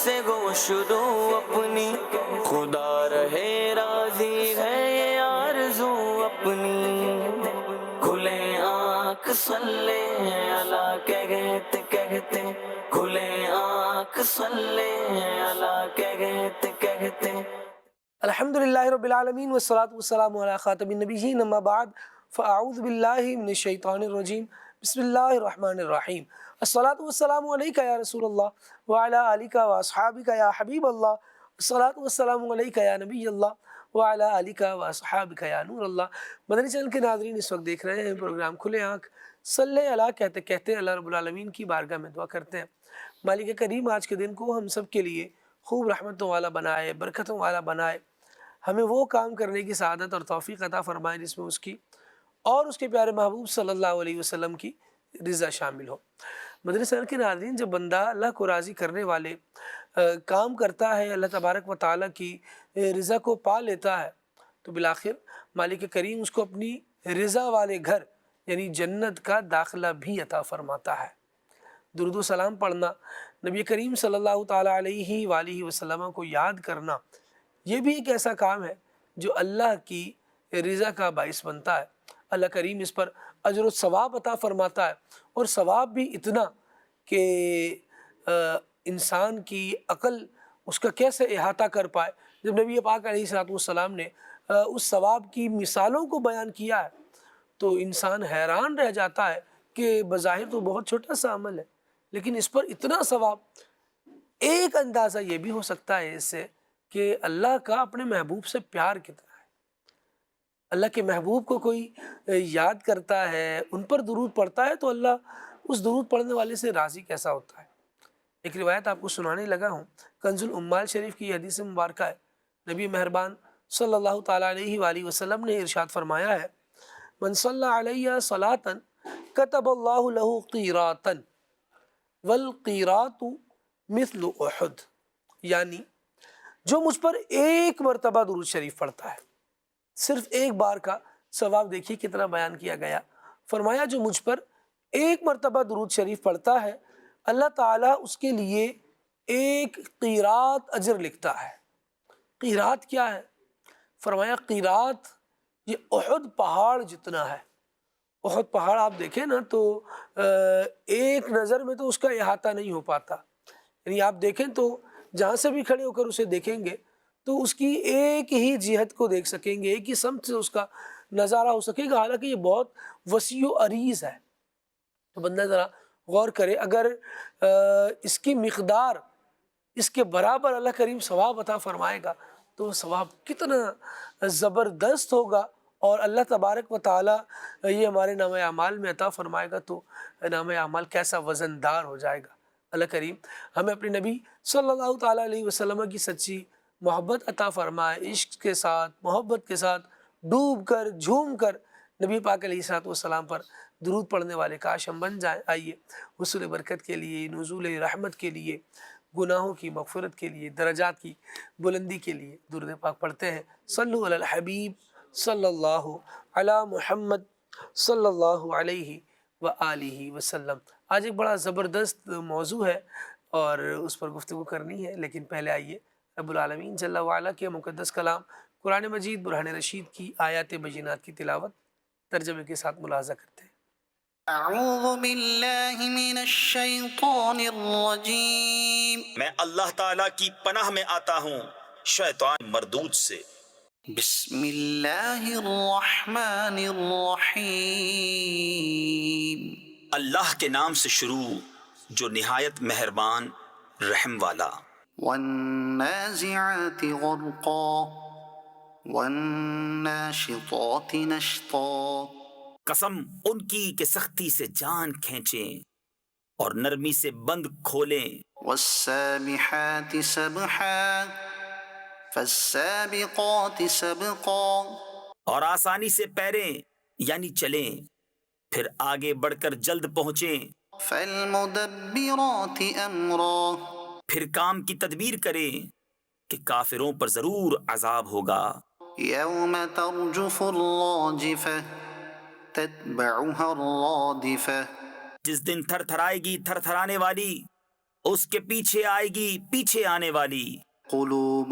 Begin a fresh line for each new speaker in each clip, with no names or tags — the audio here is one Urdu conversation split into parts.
سے گوش دو اپنی، خدا رہے راضی ہے یہ آرزو اپنی، کھلے آنکھ صلی اللہ کہتے کہتے، کھلے آنکھ صلی اللہ کہتے کہتے۔
الحمدللہ رب العالمین والصلاة والسلام علی خاتم النبیین، اما بعد فاعوذ باللہ من الشیطان الرجیم، بسم اللہ الرحمن الرحیم۔ الصلاة والسلام علیکہ یا رسول اللہ وعلی آلکہ واصحابکہ یا حبیب اللہ، الصلاة والسلام علیکہ یا نبی اللہ وعلی آلکہ واصحابکہ یا نور اللہ۔ مدنی چینل کے ناظرین اس وقت دیکھ رہے ہیں پروگرام کھلے آنکھ صلی اللہ کہتے کہتے، اللہ رب العالمین کی بارگاہ میں دعا کرتے ہیں مالک کریم آج کے دن کو ہم سب کے لیے خوب رحمتوں والا بنائے، برکتوں والا بنائے، ہمیں وہ کام کرنے کی سعادت اور توفیق عطا فرمائے جس میں اس کی اور اس کے پیارے محبوب صلی اللہ علیہ وسلم کی رضا شامل ہو۔ مدنی چینل کے ناظرین، جب بندہ اللہ کو راضی کرنے والے کام کرتا ہے، اللہ تبارک و تعالیٰ کی رضا کو پا لیتا ہے، تو بالآخر مالک کریم اس کو اپنی رضا والے گھر یعنی جنت کا داخلہ بھی عطا فرماتا ہے۔ درود و سلام پڑھنا، نبی کریم صلی اللہ تعالیٰ علیہ وآلہ وسلم کو یاد کرنا، یہ بھی ایک ایسا کام ہے جو اللہ کی رضا کا باعث بنتا ہے۔ اللہ کریم اس پر اجر و ثواب عطا فرماتا ہے، اور ثواب بھی اتنا کہ انسان کی عقل اس کا کیسے احاطہ کر پائے۔ جب نبی پاک علیہ السلام نے اس ثواب کی مثالوں کو بیان کیا ہے تو انسان حیران رہ جاتا ہے کہ بظاہر تو بہت چھوٹا سا عمل ہے، لیکن اس پر اتنا ثواب۔ ایک اندازہ یہ بھی ہو سکتا ہے اس سے کہ اللہ کا اپنے محبوب سے پیار کتنا ہے۔ اللہ کے محبوب کو کوئی یاد کرتا ہے، ان پر درود پڑھتا ہے، تو اللہ اس درود پڑھنے والے سے راضی کیسا ہوتا ہے۔ ایک روایت آپ کو سنانے لگا ہوں، کنز العمال شریف کی حدیث مبارکہ ہے۔ نبی مہربان صلی اللہ تعالیٰ علیہ وآلہ وسلم نے ارشاد فرمایا ہے، من صلی علیہ صلاۃ کتب اللہ لہ قیراطا والقیراط مثل احد، یعنی جو مجھ پر ایک مرتبہ درود شریف پڑھتا ہے، صرف ایک بار کا ثواب دیکھیے کتنا بیان کیا گیا۔ فرمایا جو مجھ پر ایک مرتبہ درود شریف پڑھتا ہے، اللہ تعالیٰ اس کے لیے ایک قیراط اجر لکھتا ہے۔ قیراط کیا ہے؟ فرمایا قیراط یہ احد پہاڑ جتنا ہے۔ احد پہاڑ آپ دیکھیں نا تو ایک نظر میں تو اس کا احاطہ نہیں ہو پاتا، یعنی آپ دیکھیں تو جہاں سے بھی کھڑے ہو کر اسے دیکھیں گے تو اس کی ایک ہی جہت کو دیکھ سکیں گے، ایک ہی سمت سے اس کا نظارہ ہو سکے گا، حالانکہ یہ بہت وسیع و عریض ہے۔ تو بندہ ذرا غور کرے، اگر اس کی مقدار اس کے برابر اللہ کریم ثواب عطا فرمائے گا تو ثواب کتنا زبردست ہوگا، اور اللہ تبارک و تعالیٰ یہ ہمارے نام اعمال میں عطا فرمائے گا تو نام اعمال کیسا وزندار ہو جائے گا۔ اللہ کریم ہمیں اپنے نبی صلی اللہ تعالیٰ علیہ وسلم کی سچی محبت عطا فرمائے، عشق کے ساتھ، محبت کے ساتھ ڈوب کر جھوم کر نبی پاک علیہ السلام پر درود پڑھنے والے کاش ہم بن جائیں۔ آئیے حصول برکت کے لیے، نزول رحمت کے لیے، گناہوں کی مغفرت کے لیے، درجات کی بلندی کے لیے درود پاک پڑھتے ہیں۔ صلو علی الحبیب صلی اللہ علی محمد صلی اللہ علیہ وآلہ وسلم۔ آج ایک بڑا زبردست موضوع ہے اور اس پر گفتگو کرنی ہے، لیکن پہلے آئیے رب العالمین جل وعلا کے مقدس کلام قرآن مجید برہان رشید کی آیات بینات کی تلاوت ترجمے کے ساتھ ملاحظہ کرتے ہیں۔
اعوذ باللہ من الشیطان الرجیم،
میں اللہ تعالیٰ کی پناہ میں آتا ہوں شیطان مردود سے۔
بسم اللہ الرحمن الرحیم،
اللہ کے نام سے شروع جو نہایت مہربان رحم والا۔
والنازعات غرقا والناشطات نشطا،
قسم ان کی کہ سختی سے جان کھینچیں اور نرمی سے بند کھولیں۔
والسابحات سبحا فالسابقات سبقا،
اور آسانی سے پیریں یعنی چلیں، پھر آگے بڑھ کر جلد پہنچیں۔
فالمدبرات امرا،
پھر کام کی تدبیر کریں کہ کافروں پر ضرور عذاب ہوگا۔
یوم ترجف الراجفہ تتبعها الرادفہ،
جس دن تھر تھرائے گی تھر تھرانے والی، اس کے پیچھے آئے گی پیچھے آنے والی،
قلوب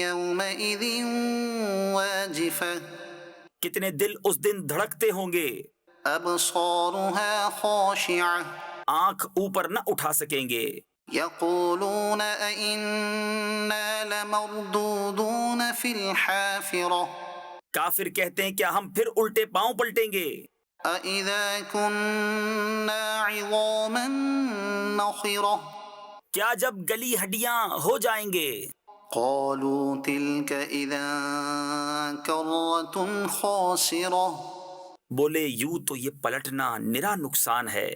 يومئذ واجفة
کتنے دل اس دن دھڑکتے ہوں گے،
أبصارها خاشعة
آنکھ اوپر نہ اٹھا سکیں گے،
يقولون أئنا لمردودون في الحافرة
کافر کہتے ہیں کیا ہم پھر الٹے پاؤں پلٹیں گے،
أئذا كنا عظاما نخرة
کیا جب گلی ہڈیاں ہو جائیں گے،
قالوا تلك إذا كرة خاسرة
بولے یوں تو یہ پلٹنا نرا نقصان ہے،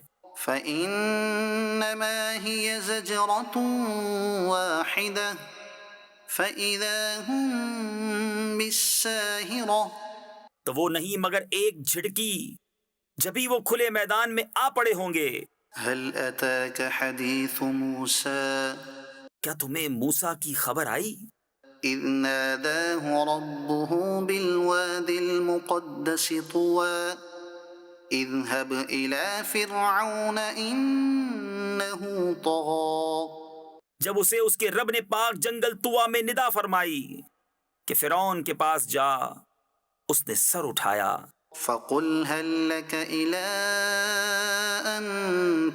فإنما هي زجرة واحدة فإذا هم بالساهرة
تو وہ نہیں مگر ایک جھڑکی، جبھی وہ کھلے میدان میں آ پڑے ہوں گے۔
هل أتاك حديث موسى
کیا تمہیں موسیٰ کی خبر آئی؟
إذ ناداه ربه بالواد المقدس طوى اذهب إلى فرعون إنه طغى
جب اسے اس کے رب نے پاک جنگل طوا میں ندا فرمائی کہ فرعون کے پاس جا، اس نے سر اٹھایا۔
فقل هل لك إلى أن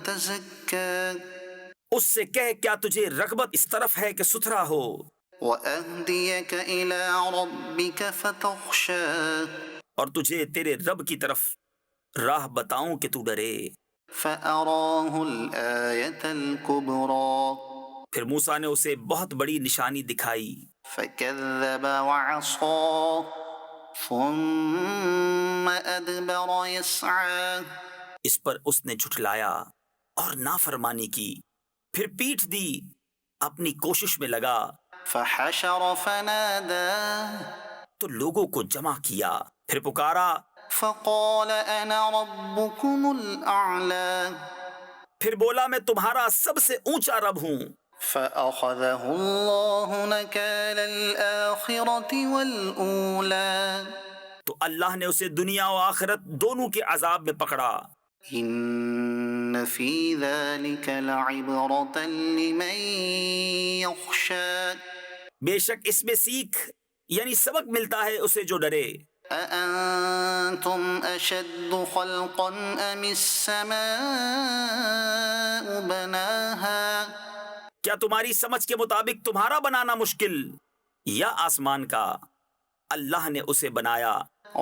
تزكى
اس سے کہہ کیا تجھے رغبت اس طرف ہے کہ ستھرا ہو،
وأهديك إلى ربك فتخشى
اور تجھے تیرے رب کی طرف راہ بتاؤں کہ تو ڈرے۔
فأراه الآية الكبرى
پھر موسیٰ نے اسے بہت بڑی نشانی دکھائی،
فكذب وعصى ثم أدبر يسعى
اس پر اس نے جھٹلایا اور نافرمانی کی، پھر پیٹھ دی، اپنی کوشش میں لگا،
فحشر فنادى
تو لوگوں کو جمع کیا، پھر پکارا،
فقال أنا ربكم الأعلى
پھر بولا میں تمہارا سب سے اونچا رب ہوں۔
فأخذه الله نكال الآخرة والأولى
تو اللہ نے اسے دنیا و آخرت دونوں کے عذاب میں پکڑا۔
إن في ذلك لعبرة لمن يخشى
بے شک اس میں سیکھ یعنی سبق ملتا ہے اسے جو ڈرے۔
أأنتم أشد خلقا أم السماء بناها
کیا تمہاری سمجھ کے مطابق تمہارا بنانا مشکل یا آسمان کا؟ اللہ نے اسے بنایا،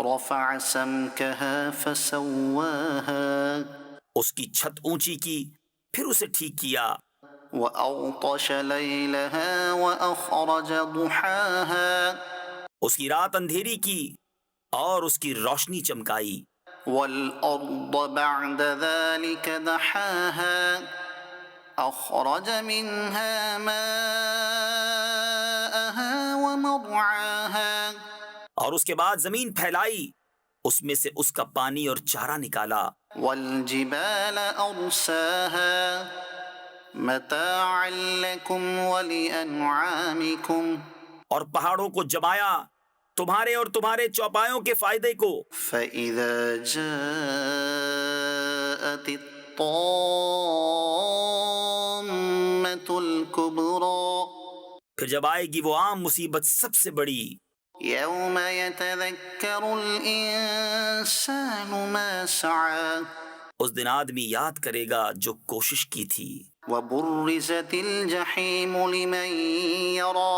رفع سمكها فسواها
اس کی چھت اونچی کی، پھر اسے ٹھیک کیا،
وأغطش ليلها وأخرج ضحاها
اس کی رات اندھیری کی اور اس کی روشنی چمکائی،
والأرض بعد ذلك دحاها أخرج منها ماءها ومرعاها
اور اس کے بعد زمین پھیلائی، اس میں سے اس کا پانی اور چارہ نکالا،
والجبال أرساها متاعا لكم ولأنعامكم
اور پہاڑوں کو جمایا تمہارے اور تمہارے چوپایوں کے فائدے کو۔
فإذا جاءت الطامة الكبرى
پھر جب آئے گی وہ عام مصیبت سب سے بڑی،
يوم يتذكر الإنسان ما سعى
اس دن آدمی یاد کرے گا جو کوشش کی تھی،
وبرزت الجحيم لمن يرى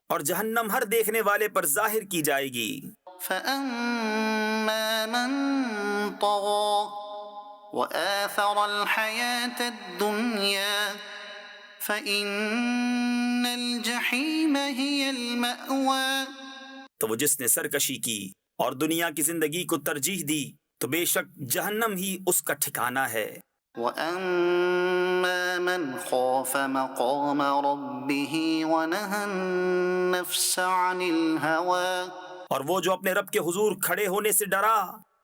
اور جہنم ہر دیکھنے والے پر ظاہر کی جائے گی۔
فأما من طغى وآثر الحياة الدنيا فإن الجحيم هي المأوى
تو وہ جس نے سرکشی کی اور دنیا کی زندگی کو ترجیح دی تو بے شک جہنم ہی اس کا ٹھکانہ ہے۔
وأما من خاف مقام ربه ونهى النفس عن الهوى
اور وہ جو اپنے رب کے حضور کھڑے ہونے سے ڈرا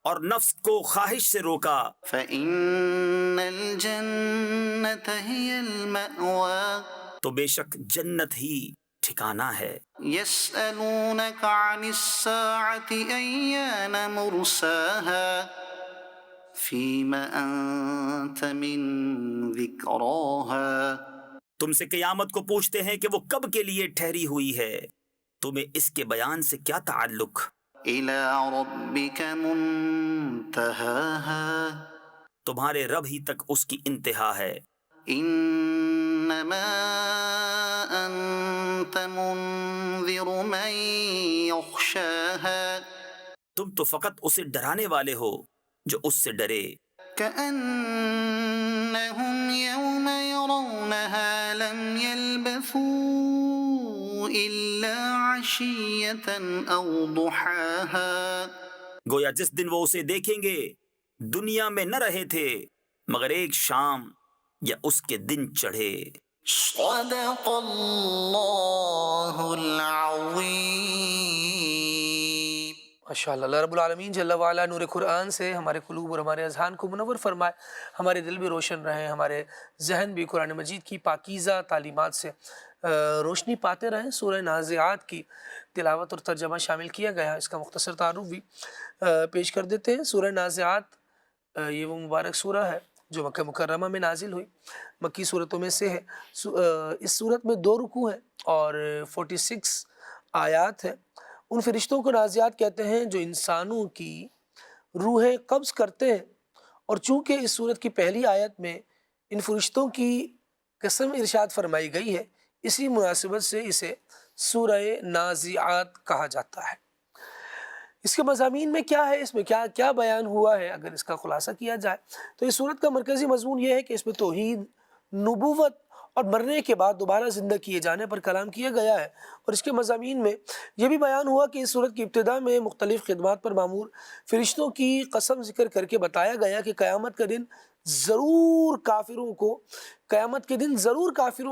اور نفس کو خواہش سے روکا
فإن الجنة هي المأوى
تو بے شک جنت ہی ٹھکانہ ہے۔
يسألونك عن الساعة أيان مرساها فيم أنت من ذكراها
تم سے قیامت کو پوچھتے ہیں کہ وہ کب کے لیے ٹھہری ہوئی ہے، تمہیں اس کے بیان سے کیا تعلق؟
إلى ربك منتهاها
تمہارے رب ہی تک اس کی انتہا ہے۔
إنما أنت منذر من يخشاها
تم تو فقط اسے ڈرانے والے ہو جو اس سے ڈرے۔
كأنهم يوم يرونها لم يلبثوا إلا عشية أو ضحاها
گویا جس دن وہ اسے دیکھیں گے دنیا میں نہ رہے تھے مگر ایک شام یا اس کے دن چڑھے۔
صدق اللہ العظیم۔
ماشاءاللہ، اللہ رب العالمین جل وعلا نور قرآن سے ہمارے قلوب اور ہمارے اذہان کو منور فرمائے، ہمارے دل بھی روشن رہیں، ہمارے ذہن بھی قرآن مجید کی پاکیزہ تعلیمات سے روشنی پاتے رہیں۔ سورہ نازعات کی تلاوت اور ترجمہ شامل کیا گیا ہے، اس کا مختصر تعارف بھی پیش کر دیتے ہیں۔ سورہ نازعات یہ وہ مبارک سورہ ہے جو مکہ مکرمہ میں نازل ہوئی، مکی صورتوں میں سے ہے۔ اس صورت میں 2 رکوع ہیں اور 46 آیات ہیں۔ ان فرشتوں کو نازعات کہتے ہیں جو انسانوں کی روحیں قبض کرتے ہیں، اور چونکہ اس صورت کی پہلی آیت میں ان فرشتوں کی قسم ارشاد فرمائی گئی ہے، اسی مناسبت سے اسے سورہ نازعات کہا جاتا ہے۔ اس کے مضامین میں کیا ہے، اس میں کیا بیان ہوا ہے، اگر اس کا خلاصہ کیا جائے تو اس صورت کا مرکزی مضمون یہ ہے کہ اس میں توحید، نبوت اور مرنے کے بعد دوبارہ زندہ کیے جانے پر کلام کیا گیا ہے، اور اس کے مضامین میں یہ بھی بیان ہوا کہ اس صورت کی ابتدا میں مختلف خدمات پر مامور فرشتوں کی قسم ذکر کر کے بتایا گیا کہ قیامت کے دن ضرور کافروں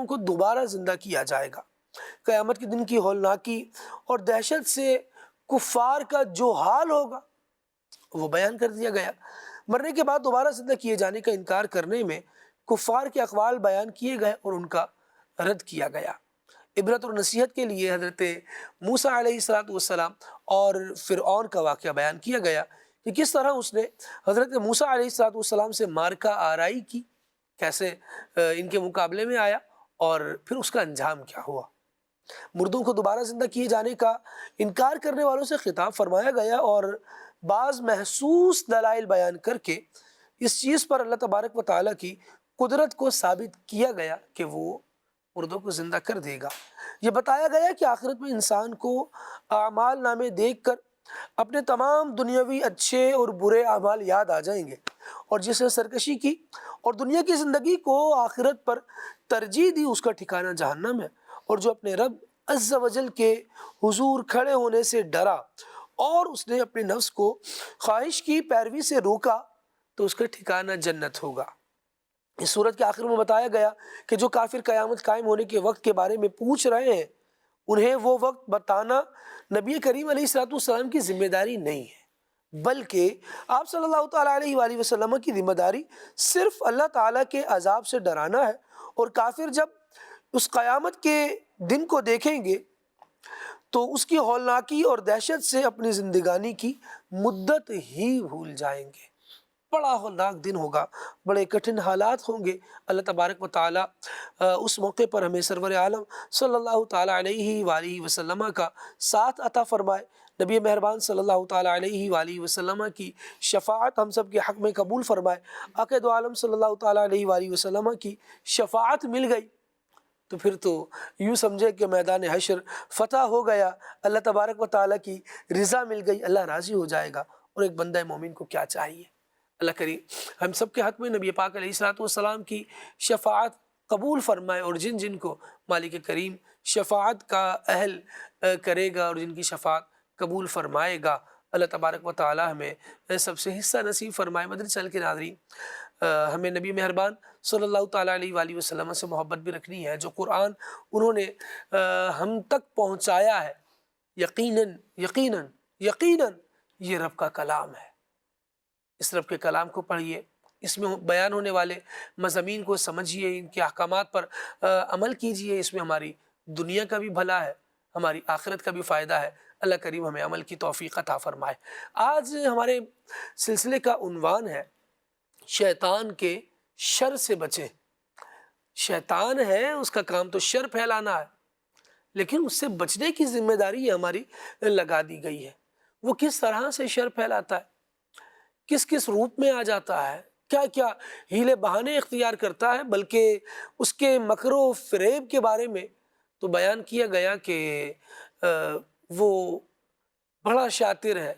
کو دوبارہ زندہ کیا جائے گا۔ قیامت کے دن کی ہولناکی اور دہشت سے کفار کا جو حال ہوگا وہ بیان کر دیا گیا۔ مرنے کے بعد دوبارہ زندہ کیے جانے کا انکار کرنے میں کفار کے اقوال بیان کیے گئے اور ان کا رد کیا گیا۔ عبرت اور نصیحت کے لیے حضرت موسیٰ علیہ السلام اور فرعون کا واقعہ بیان کیا گیا کہ کس طرح اس نے حضرت موسیٰ علیہ السلام سے مارکہ آرائی کی، کیسے ان کے مقابلے میں آیا اور پھر اس کا انجام کیا ہوا۔ مردوں کو دوبارہ زندہ کیے جانے کا انکار کرنے والوں سے خطاب فرمایا گیا اور بعض محسوس دلائل بیان کر کے اس چیز پر اللہ تبارک و تعالیٰ کی قدرت کو ثابت کیا گیا کہ وہ مردوں کو زندہ کر دے گا۔ یہ بتایا گیا کہ آخرت میں انسان کو اعمال نامے دیکھ کر اپنے تمام دنیاوی اچھے اور برے اعمال یاد آ جائیں گے، اور جس نے سرکشی کی اور دنیا کی زندگی کو آخرت پر ترجیح دی اس کا ٹھکانہ جہنم ہے، اور جو اپنے رب عز و جل کے حضور کھڑے ہونے سے ڈرا اور اس نے اپنے نفس کو خواہش کی پیروی سے روکا تو اس کا ٹھکانہ جنت ہوگا۔ اس صورت کے آخر میں بتایا گیا کہ جو کافر قیامت قائم ہونے کے وقت کے بارے میں پوچھ رہے ہیں انہیں وہ وقت بتانا نبی کریم علیہ السلام کی ذمہ داری نہیں ہے، بلکہ آپ صلی اللہ تعالیٰ علیہ وآلہ وسلم کی ذمہ داری صرف اللہ تعالیٰ کے عذاب سے ڈرانا ہے، اور کافر جب اس قیامت کے دن کو دیکھیں گے تو اس کی ہولناکی اور دہشت سے اپنی زندگانی کی مدت ہی بھول جائیں گے۔ بڑا ہولناک دن ہوگا، بڑے کٹھن حالات ہوں گے۔ اللہ تبارک و تعالیٰ اس موقع پر ہمیں سرور عالم صلی اللہ تعالیٰ علیہ وآلہ وسلم کا ساتھ عطا فرمائے، نبی مہربان صلی اللہ تعالیٰ علیہ وآلہ وسلم کی شفاعت ہم سب کے حق میں قبول فرمائے۔ عقائد عالم صلی اللہ تعالیٰ علیہ وآلہ وسلم کی شفاعت مل گئی تو پھر تو یوں سمجھے کہ میدان حشر فتح ہو گیا، اللہ تبارک و تعالیٰ کی رضا مل گئی، اللہ راضی ہو جائے گا۔ اور ایک بندہ مومن کو کیا چاہیے؟ اللہ کریم ہم سب کے حق میں نبی پاک علیہ السلام کی شفاعت قبول فرمائے، اور جن جن کو مالک کریم شفاعت کا اہل کرے گا اور جن کی شفاعت قبول فرمائے گا، اللہ تبارک و تعالیٰ ہمیں سب سے حصہ نصیب فرمائے۔ مدنی چینل کے ناظرین، ہمیں نبی مہربان صلی اللہ تعالیٰ علیہ وآلہ وسلم سے محبت بھی رکھنی ہے۔ جو قرآن انہوں نے ہم تک پہنچایا ہے، یقیناً یہ رب کا کلام ہے۔ اس رب کے کلام کو پڑھیے، اس میں بیان ہونے والے مضامین کو سمجھیے، ان کے احکامات پر عمل کیجیے، اس میں ہماری دنیا کا بھی بھلا ہے، ہماری آخرت کا بھی فائدہ ہے۔ اللہ کریم ہمیں عمل کی توفیق عطا فرمائے۔ آج ہمارے سلسلے کا عنوان ہے شیطان کے شر سے بچیں۔ شیطان ہے، اس کا کام تو شر پھیلانا ہے، لیکن اس سے بچنے کی ذمہ داری ہماری لگا دی گئی ہے۔ وہ کس طرح سے شر پھیلاتا ہے، کس کس روپ میں آ جاتا ہے، کیا کیا ہیلے بہانے اختیار کرتا ہے، بلکہ اس کے مکر و فریب کے بارے میں تو بیان کیا گیا کہ وہ بڑا شاطر ہے،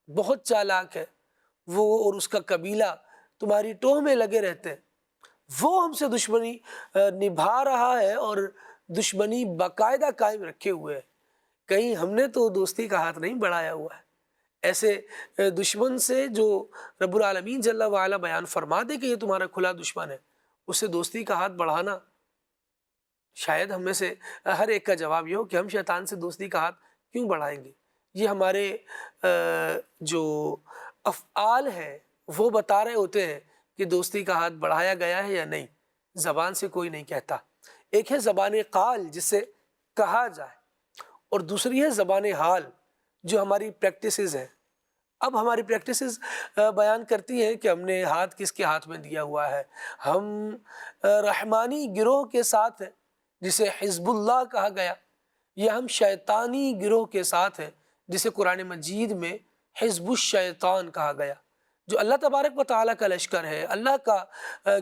بہت چالاک ہے، وہ اور اس کا قبیلہ تمہاری ٹوہ میں لگے رہتے ہیں۔ وہ ہم سے دشمنی نبھا رہا ہے اور دشمنی باقاعدہ قائم رکھے ہوئے ہے، کہیں ہم نے تو دوستی کا ہاتھ نہیں بڑھایا ہوا ہے۔ ایسے دشمن سے جو رب العالمین جل وعلا بیان فرما دے کہ یہ تمہارا کھلا دشمن ہے، اس سے دوستی کا ہاتھ بڑھانا، شاید ہم میں سے ہر ایک کا جواب یہ ہو کہ ہم شیطان سے دوستی کا ہاتھ کیوں بڑھائیں گے۔ یہ ہمارے جو افعال ہیں وہ بتا رہے ہوتے ہیں کہ دوستی کا ہاتھ بڑھایا گیا ہے یا نہیں، زبان سے کوئی نہیں کہتا۔ ایک ہے زبان قال جس سے کہا جائے، اور دوسری ہے زبان حال جو ہماری پریکٹسز ہیں۔ اب ہماری پریکٹسز بیان کرتی ہیں کہ ہم نے ہاتھ کس کے ہاتھ میں دیا ہوا ہے۔ ہم رحمانی گروہ کے ساتھ ہیں جسے حزب اللہ کہا گیا، یا ہم شیطانی گروہ کے ساتھ ہیں جسے قرآن مجید میں حزب الشیطان کہا گیا، جو اللہ تبارک و تعالیٰ کا لشکر ہے، اللہ کا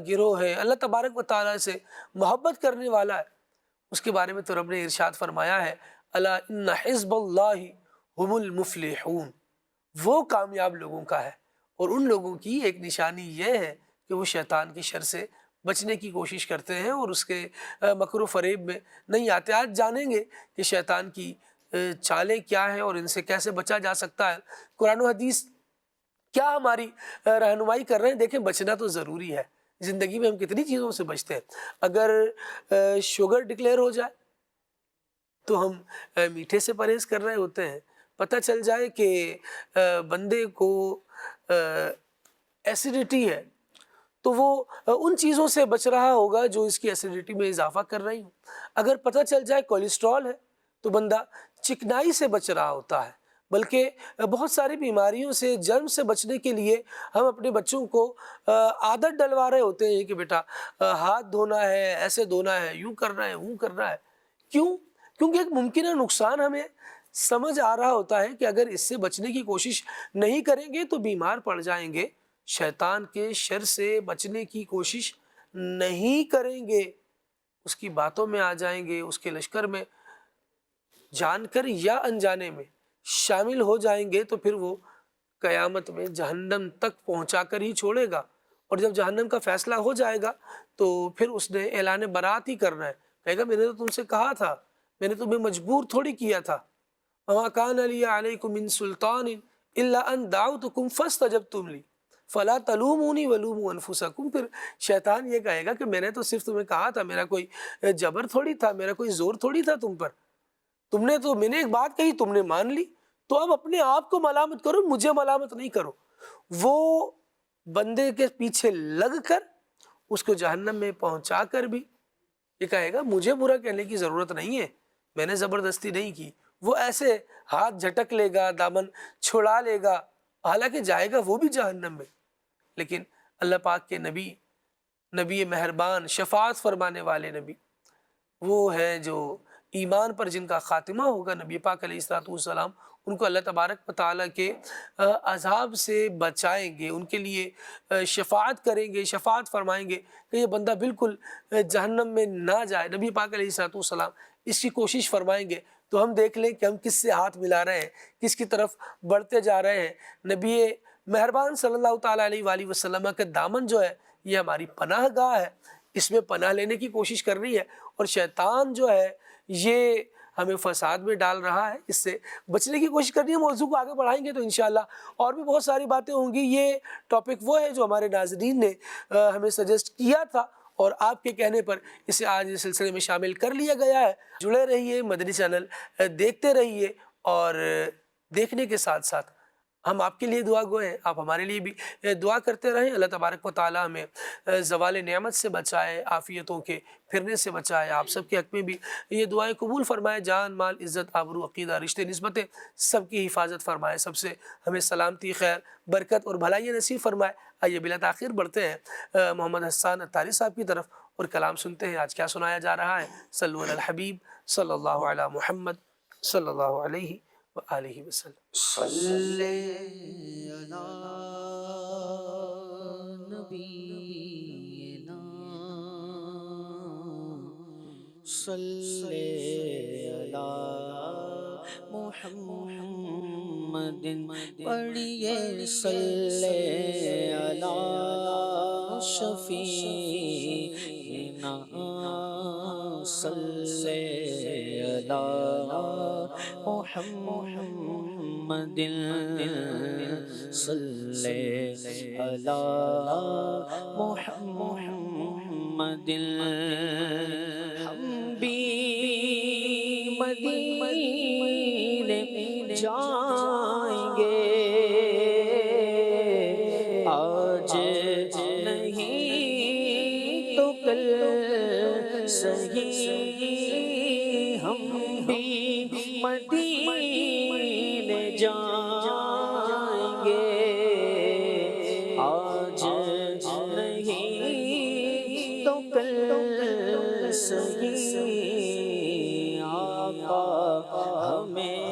گروہ ہے، اللہ تبارک و تعالیٰ سے محبت کرنے والا ہے۔ اس کے بارے میں تو رب نے ارشاد فرمایا ہے، الا ان حزب اللہ هم المفلحون، وہ کامیاب لوگوں کا ہے۔ اور ان لوگوں کی ایک نشانی یہ ہے کہ وہ شیطان کے شر سے بچنے کی کوشش کرتے ہیں اور اس کے مکر و فریب میں نہیں آتے۔ آج جانیں گے کہ شیطان کی چالیں کیا ہیں اور ان سے کیسے بچا جا سکتا ہے۔ قرآن و حدیث کیا ہماری رہنمائی کر رہے ہیں۔ دیکھیں، بچنا تو ضروری ہے، زندگی میں ہم کتنی چیزوں سے بچتے ہیں۔ اگر شوگر ڈکلیئر ہو جائے تو ہم میٹھے سے پرہیز کر رہے ہوتے ہیں۔ پتہ چل جائے کہ بندے کو ایسیڈیٹی ہے تو وہ ان چیزوں سے بچ رہا ہوگا جو اس کی ایسیڈیٹی میں اضافہ کر رہی ہوں۔ اگر پتہ چل جائے کولیسٹرول ہے تو بندہ چکنائی سے بچ رہا ہوتا ہے۔ بلکہ بہت ساری بیماریوں سے، جرم سے بچنے کے لیے ہم اپنے بچوں کو عادت ڈلوا رہے ہوتے ہیں کہ بیٹا ہاتھ دھونا ہے، ایسے دھونا ہے، یوں کرنا ہے، وہ کرنا ہے۔ کیوں؟ کیونکہ ایک ممکنہ نقصان ہمیں سمجھ آ رہا ہوتا ہے کہ اگر اس سے بچنے کی کوشش نہیں کریں گے تو بیمار پڑ جائیں گے۔ شیطان کے شر سے بچنے کی کوشش نہیں کریں گے، اس کی باتوں میں آ جائیں گے، اس کے لشکر میں جان کر یا انجانے میں شامل ہو جائیں گے، تو پھر وہ قیامت میں جہنم تک پہنچا کر ہی چھوڑے گا۔ اور جب جہنم کا فیصلہ ہو جائے گا تو پھر اس نے اعلان برات ہی کرنا ہے، کہے گا میں نے تو تم سے کہا تھا، میں نے تمہیں مجبور تھوڑی کیا تھا۔ وَمَا كَانَ لِيَ عَلَيْكُم مِّن سُلْطَانٍ إِلَّا أَن دَعَوْتُكُمْ فَاسْتَجَبْتُمْ لِي فَلَا تَلُومُونِي وَلُومُوا أَنفُسَكُمْ۔ پھر شیطان یہ کہے گا کہ میں نے تو صرف تمہیں کہا تھا، میرا کوئی جبر تھوڑی تھا، میرا کوئی زور تھوڑی تھا تم پر، میں نے ایک بات کہی، تم نے مان لی، تو اب اپنے آپ کو ملامت کرو، مجھے ملامت نہیں کرو۔ وہ بندے کے پیچھے لگ کر اس کو جہنم میں پہنچا کر بھی یہ کہے گا مجھے برا کہنے کی ضرورت نہیں ہے، میں نے زبردستی نہیں کی۔ وہ ایسے ہاتھ جھٹک لے گا، دامن چھڑا لے گا، حالانکہ جائے گا وہ بھی جہنم میں۔ لیکن اللہ پاک کے نبی مہربان، شفاعت فرمانے والے نبی، وہ ہے جو ایمان پر جن کا خاتمہ ہوگا، نبی پاک علیہ الصلوۃ والسلام، ان کو اللہ تبارک و تعالیٰ کے عذاب سے بچائیں گے، ان کے لیے شفاعت کریں گے، شفاعت فرمائیں گے کہ یہ بندہ بالکل جہنم میں نہ جائے۔ نبی پاک علیہ الصلوۃ والسلام اس کی کوشش فرمائیں گے، تو ہم دیکھ لیں کہ ہم کس سے ہاتھ ملا رہے ہیں، کس کی طرف بڑھتے جا رہے ہیں۔ نبی مہربان صلی اللہ تعالیٰ علیہ وآلہ وسلم کا دامن جو ہے یہ ہماری پناہ گاہ ہے، اس میں پناہ لینے کی کوشش کر رہی ہے، اور شیطان جو ہے یہ ہمیں فساد میں ڈال رہا ہے، اس سے بچنے کی کوشش کرنی ہے۔ موضوع کو آگے بڑھائیں گے تو انشاءاللہ اور بھی بہت ساری باتیں ہوں گی۔ یہ ٹاپک وہ ہے جو ہمارے ناظرین نے ہمیں سجیسٹ کیا تھا، اور آپ کے کہنے پر اسے آج اس سلسلے میں شامل کر لیا گیا ہے۔ جڑے رہیے، مدنی چینل دیکھتے رہیے، اور دیکھنے کے ساتھ ساتھ ہم آپ کے لیے دعا گو ہیں، آپ ہمارے لیے بھی دعا کرتے رہیں۔ اللہ تبارک و تعالی ہمیں زوال نعمت سے بچائے، عافیتوں کے پھرنے سے بچائے، آپ سب کے حق میں بھی یہ دعائیں قبول فرمائے، جان مال عزت آبرو عقیدہ رشتے نسبتیں سب کی حفاظت فرمائے، سب سے ہمیں سلامتی خیر برکت اور بھلائی نصیب فرمائے۔ آئیے بلا تاخیر بڑھتے ہیں محمد حسان اتاری صاحب کی طرف اور کلام سنتے ہیں۔ آج کیا سنایا جا رہا ہے؟ صلو علی الحبیب صلی اللہ علی محمد صلی اللہ علیہ وآلہ وسلم۔
صلی علی نبینا صلی علی محمد پڑھیے صلی علی شفیعنا صلی علی محمد صلی علی محمد ہم بھی مدینے جائیں گے آج نہیں تو کل صحیح ہم بھی مدینے جائیں گے آج نہیں تو کل صحیح آقا ہمیں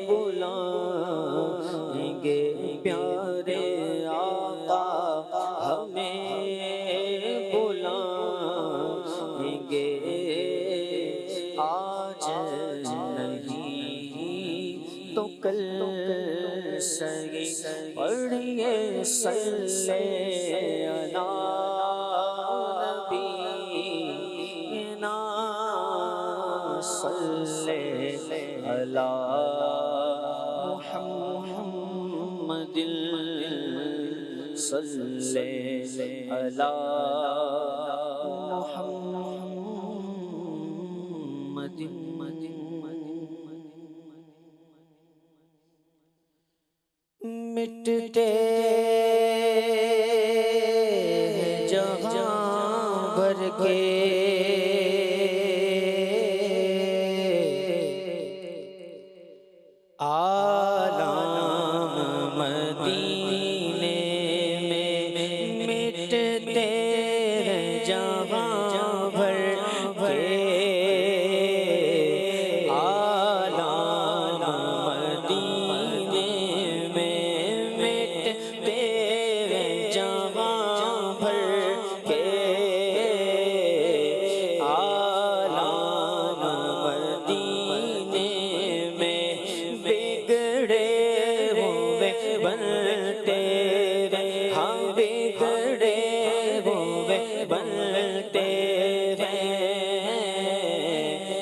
بلائیں گے پیارے آقا ہمیں بلائیں گے آج نہیں تو کل صحیح پڑھیے صلی علی نبینا صلی علی محمد صلی علی محمد مٹتے جہاں بھر کے عالم مدینے میں مٹتے جہاں بھر کے عالم مدینے میں مٹتے جہاں بھر کے عالم مدینے میں بگڑے ہوئے بنتے ہیں ہاں بگڑے ہوئے بنتے ہیں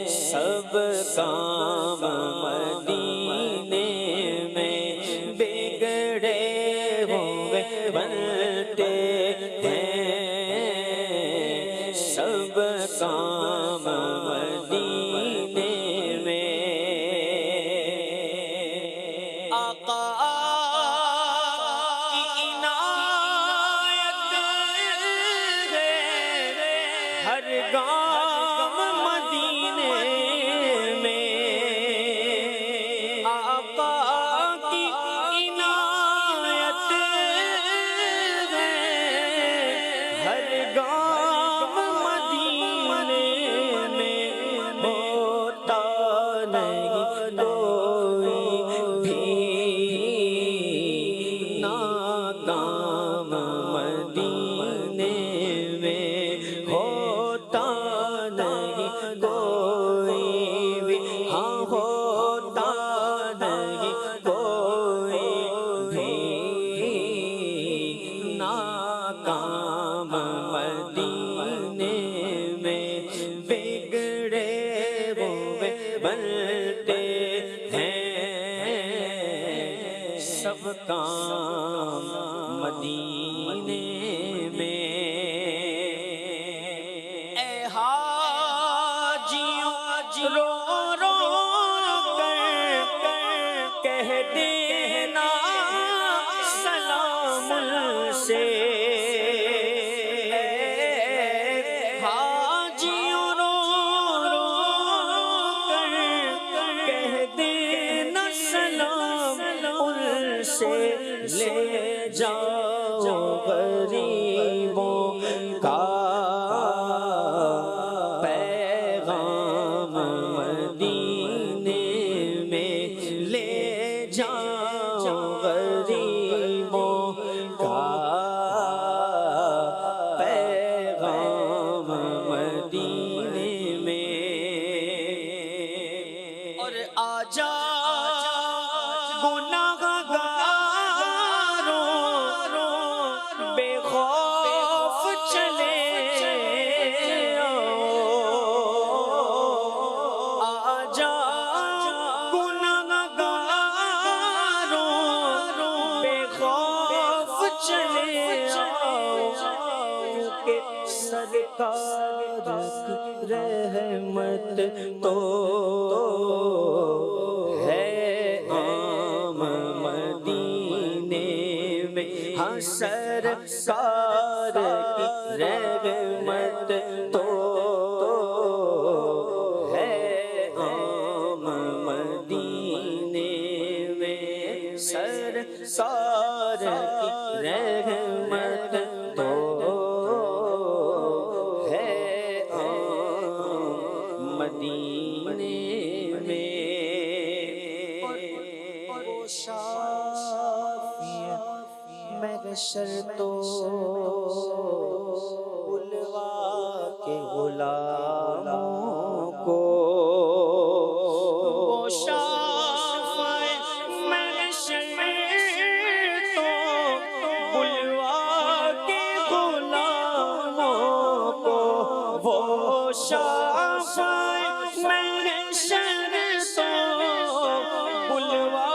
سب کام مدینے میں بگڑے ہوئے بنتے ہیں سب کام مدینے میں آقا کی عنایت ہے ہر گام مدینے میں آقا کی عنایت ہے ہر گام مدینے میں ہوتا نہیں کوئی بھی ناکام مدینے میں ہوتا نہیں کوئی بھی ہاں ہوتا نہیں کوئی بھی ناکام مدینے میں بگڑے ہوئے بنتے ہیں سب کام مدینے میں اے حاجیوں رو رو کر کہہ دینا رحمت تو ہے عام مدینے میں، ہاں سرکار کی رحمت تو ہے عام مدینے میں، سرکار کی رحمت تو ہے عام مدینے میں۔ وہ شافی محشر تو بلوا کے غلاموں کو، وہ شافی محشر تو بلوا کے غلاموں کو، وہ شافی محشر تو بلوا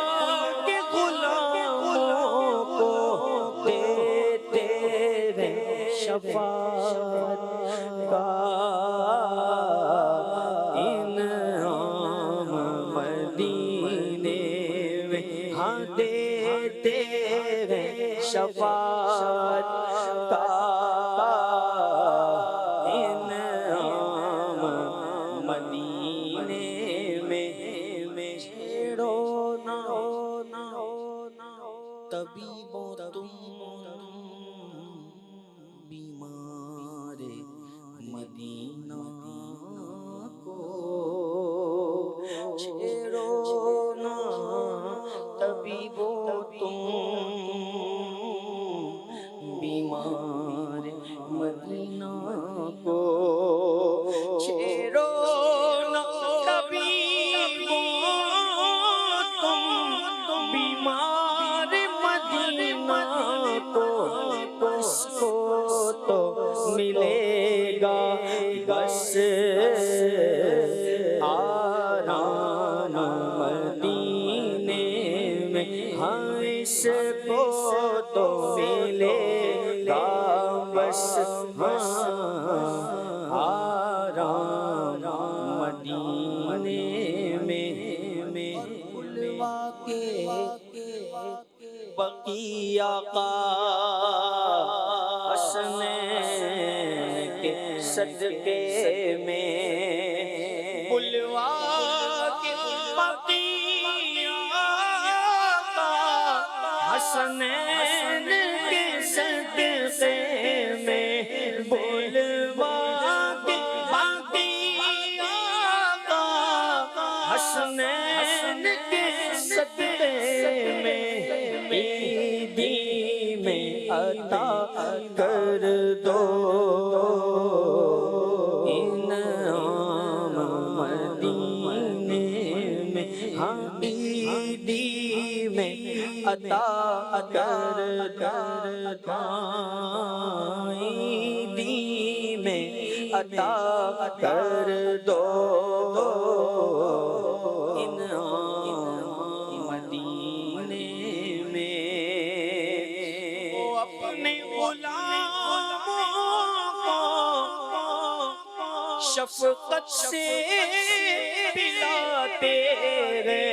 کے غلاموں کو دیتے ہیں شفاعت کا انعام مدینے میں، ہاں دیتے ہیں شفاعت کا انعام مدینے میں۔ چھیڑو نہ طبیبوں تم بیمار مدینہ کو، چھیڑو نہ طبیبوں تم بیمار مدینہ کو، چھیڑو نہ طبیبوں تم بیمار مدینہ کو، اس کو تو ملے گا بس آرام مدینے میں، ہاں اس کو تو ملے گا بس آرام مدینے میں۔ بلوا کے بقیہ کا حسنین کے صدقے میں، بلوا کے بقیہ کا حسنین کے صدقے میں، بلوا کے بقیہ کا حسنین کے صدقے میں، عیدی میں عطا کر دو انعام مدینے میں، ہاں عیدی میں عطا کر دو، عیدی میں عطا کر دو انعام مدینے میں۔ وہ اپنے غلاموں کو شفقت سے پلاتے ہیں،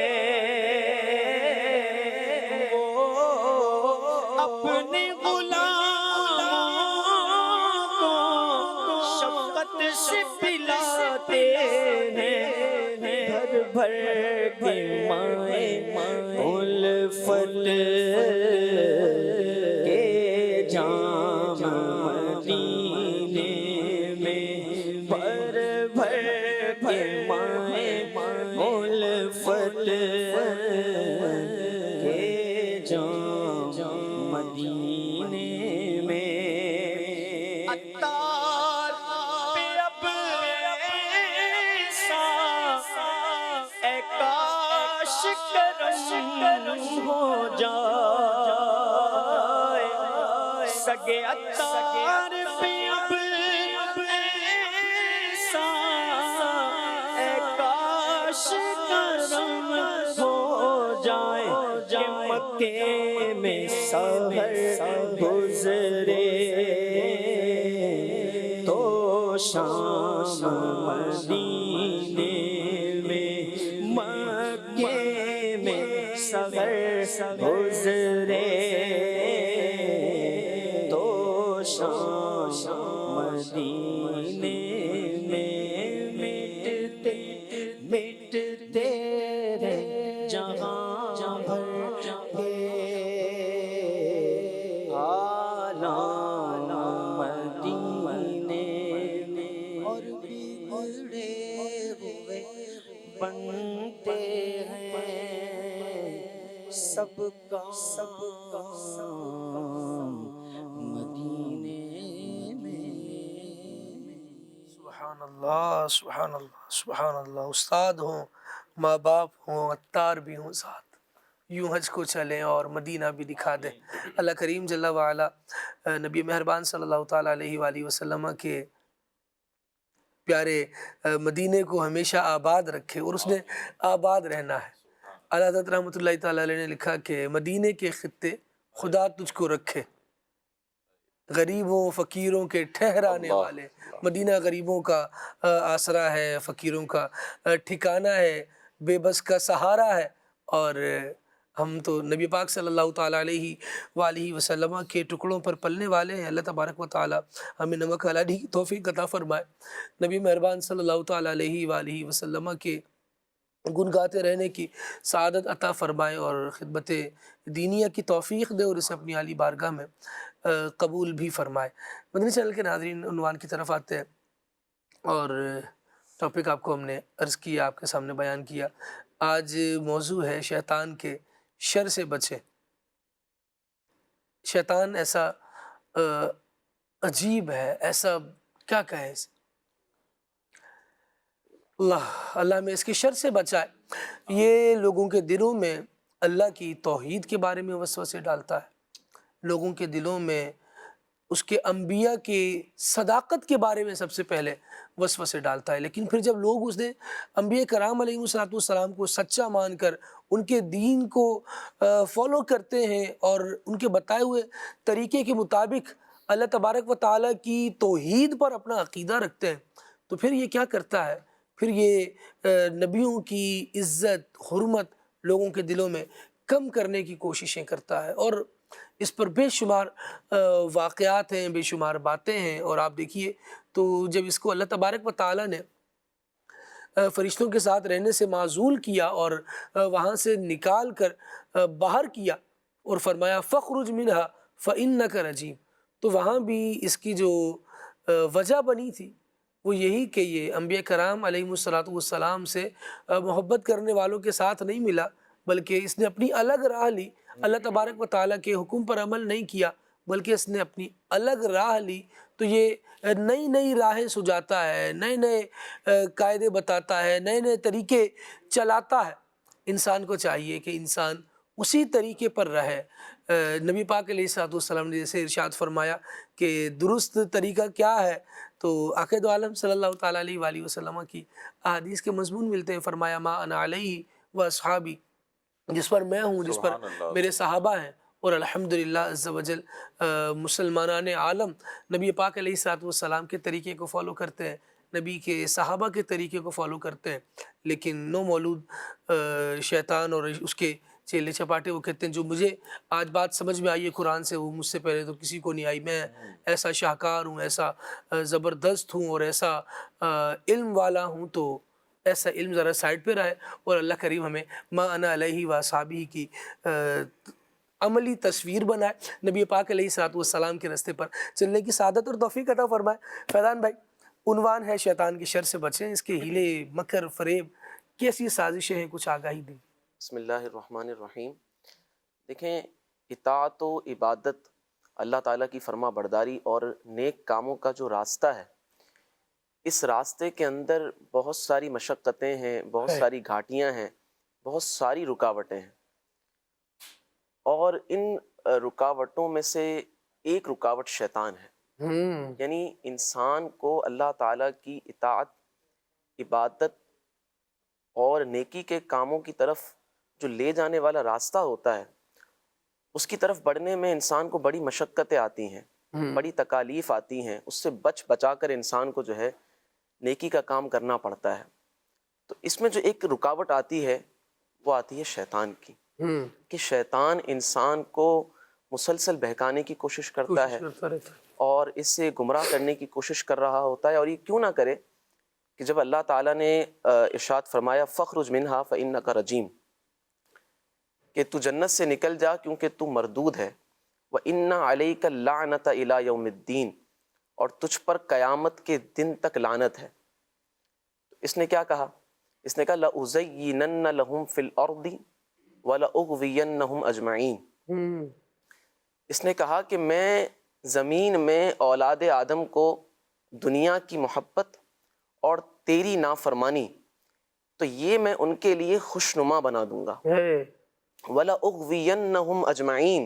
وہ اپنے غلاموں کو شفقت سے پلاتے ہیں، بھر بھر کے مائیں الفت کے جام مدینے میں، بھر بھر کے مائیں الفت کے جام مدینے میں۔ عطار پہ اب ایسا اے کاش کرم ہو جائے، سگے عطار پہ اب ایسا اے کاش کرم ہو جائے، کہ مکے میں سحر گزرے تو شام مدینے میں مکے میں سفر گزرے تو شام مدینے میں مٹتے رہے جہاں بھر کے آلام مدینے میں اور بگڑے ہوئے بنتے ہیں سب کا مدینے میں۔
سبحان اللہ، سبحان اللہ، سبحان اللہ۔ استاد ہوں، ماں باپ ہوں، عطار بھی ہوں ساتھ، یوں حج کو چلیں اور مدینہ بھی دکھا دیں۔ اللہ کریم جل وعلا نبی مہربان صلی اللہ تعالیٰ علیہ وآلہ وسلم کے پیارے مدینے کو ہمیشہ آباد رکھے، اور اس نے آباد رہنا ہے۔ اللہ حضرت رحمۃ اللہ تعالیٰ علیہ نے لکھا کہ مدینے کے خطے خدا تجھ کو رکھے، غریبوں فقیروں کے ٹھہرانے والے۔ مدینہ غریبوں کا آسرا ہے، فقیروں کا ٹھکانہ ہے، بے بس کا سہارا ہے، اور ہم تو نبی پاک صلی اللہ تعالیٰ علیہ وآلہ وسلم کے ٹکڑوں پر پلنے والے ہیں۔ اللہ تبارک و تعالیٰ ہمیں نمک حلالہ کی توفیق عطا فرمائے، نبی مہربان صلی اللہ تعالیٰ علیہ وآلہ وسلم کے گن گاتے رہنے کی سعادت عطا فرمائے، اور خدمت دینیہ کی توفیق دے، اور اسے اپنی عالی بارگاہ میں قبول بھی فرمائے۔ مدنی چینل کے ناظرین، عنوان کی طرف آتے ہیں، اور ٹاپک آپ کو ہم نے عرض کیا، آپ کے سامنے بیان کیا۔ آج موضوع ہے شیطان کے شر سے بچیں۔ شیطان ایسا عجیب ہے، ایسا کیا کہیں اسے، اللہ میں اس کے شر سے بچائے۔ یہ لوگوں کے دلوں میں اللہ کی توحید کے بارے میں وسوسے ڈالتا ہے، لوگوں کے دلوں میں اس کے انبیاء کی صداقت کے بارے میں سب سے پہلے وسوسے ڈالتا ہے، لیکن پھر جب لوگ اس نے انبیاء کرام علیہ السلام کو سچا مان کر ان کے دین کو فالو کرتے ہیں، اور ان کے بتائے ہوئے طریقے کے مطابق اللہ تبارک و تعالیٰ کی توحید پر اپنا عقیدہ رکھتے ہیں، تو پھر یہ کیا کرتا ہے، پھر یہ نبیوں کی عزت حرمت لوگوں کے دلوں میں کم کرنے کی کوششیں کرتا ہے، اور اس پر بے شمار واقعات ہیں، بے شمار باتیں ہیں۔ اور آپ دیکھیے تو جب اس کو اللہ تبارک و تعالیٰ نے فرشتوں کے ساتھ رہنے سے معزول کیا اور وہاں سے نکال کر باہر کیا اور فرمایا فَخْرُجْ مِنْهَا فَإِنَّكَ رَجِيمٌ، تو وہاں بھی اس کی جو وجہ بنی تھی وہ یہی کہ یہ انبیاء کرام علیہ السلام سے محبت کرنے والوں کے ساتھ نہیں ملا، بلکہ اس نے اپنی الگ راہ لی، اللہ تبارک و تعالیٰ کے حکم پر عمل نہیں کیا، بلکہ اس نے اپنی الگ راہ لی۔ تو یہ نئی نئی راہیں سجاتا ہے، نئے نئے قاعدے بتاتا ہے، نئے نئے طریقے چلاتا ہے۔ انسان کو چاہیے کہ انسان اسی طریقے پر رہے۔ نبی پاک علیہ السلام نے جیسے ارشاد فرمایا کہ درست طریقہ کیا ہے، تو آقا دو عالم صلی اللہ تعالیٰ علیہ وآلہ وسلم کی احادیث کے مضمون ملتے ہیں۔ فرمایا ما انا علیہ و اصحابی، جس پر میں ہوں، جس پر میرے صحابہ ہیں، اور الحمدللہ عز و جل مسلمانان عالم نبی پاک علیہ السلام کے طریقے کو فالو کرتے ہیں، نبی کے صحابہ کے طریقے کو فالو کرتے ہیں۔ لیکن نو مولود شیطان اور اس کے چیلے چپاٹے وہ کہتے ہیں جو مجھے آج بات سمجھ میں آئی ہے قرآن سے، وہ مجھ سے پہلے تو کسی کو نہیں آئی، میں ایسا شاہکار ہوں، ایسا زبردست ہوں، اور ایسا علم والا ہوں، تو ایسا علم ذرا سائڈ پہ رہے، اور اللہ کریم ہمیں ما انا علیہ و اصحابہ کی عملی تصویر بنائے، نبی پاک علیہ السلام کے راستے پر چلنے کی سعادت اور توفیق عطا فرمائے۔ فیضان بھائی، عنوان ہے شیطان کے شر سے بچیں، اس کے ہیلے مکر فریب کیسی سازشیں ہیں، کچھ آگاہی دیں۔
بسم اللہ الرحمن الرحیم۔ دیکھیں، اطاعت و عبادت، اللہ تعالیٰ کی فرما برداری اور نیک کاموں کا جو راستہ ہے، اس راستے کے اندر بہت ساری مشقتیں ہیں، بہت ساری گھاٹیاں ہیں، بہت ساری رکاوٹیں ہیں، اور ان رکاوٹوں میں سے ایک رکاوٹ شیطان ہے۔ یعنی انسان کو اللہ تعالیٰ کی اطاعت، عبادت اور نیکی کے کاموں کی طرف جو لے جانے والا راستہ ہوتا ہے، اس کی طرف بڑھنے میں انسان کو بڑی مشقتیں آتی ہیں، بڑی تکالیف آتی ہیں، اس سے بچ بچا کر انسان کو جو ہے نیکی کا کام کرنا پڑتا ہے۔ تو اس میں جو ایک رکاوٹ آتی ہے وہ آتی ہے شیطان کی، کہ شیطان انسان کو مسلسل بہکانے کی کوشش کرتا ہے اور اس سے گمراہ کرنے کی کوشش کر رہا ہوتا ہے۔ اور یہ کیوں نہ کرے کہ جب اللہ تعالیٰ نے ارشاد فرمایا فَخْرُجْ مِنْهَا فَإِنَّكَ رَجِيمٌ، کہ تو جنت سے نکل جا کیونکہ تو مردود ہے، وَإِنَّ عَلَيْكَ اللَّعْنَةَ إِلَىٰ يَوْمِ الدِّينِ، اور تجھ پر قیامت کے دن تک لعنت ہے۔ اس نے کیا کہا؟ اس نے کہا لَأُزَيِّنَنَّ لَهُمْ فِي الْأَرْضِ وَلَأُغْوِيَنَّهُمْ أَجْمَعِينَ، اس نے کہا کہ میں زمین میں اولاد آدم کو دنیا کی محبت اور تیری نافرمانی، تو یہ میں ان کے لیے خوشنما بنا دوں گا، وَلَأُغْوِيَنَّهُمْ أَجْمَعِينَ،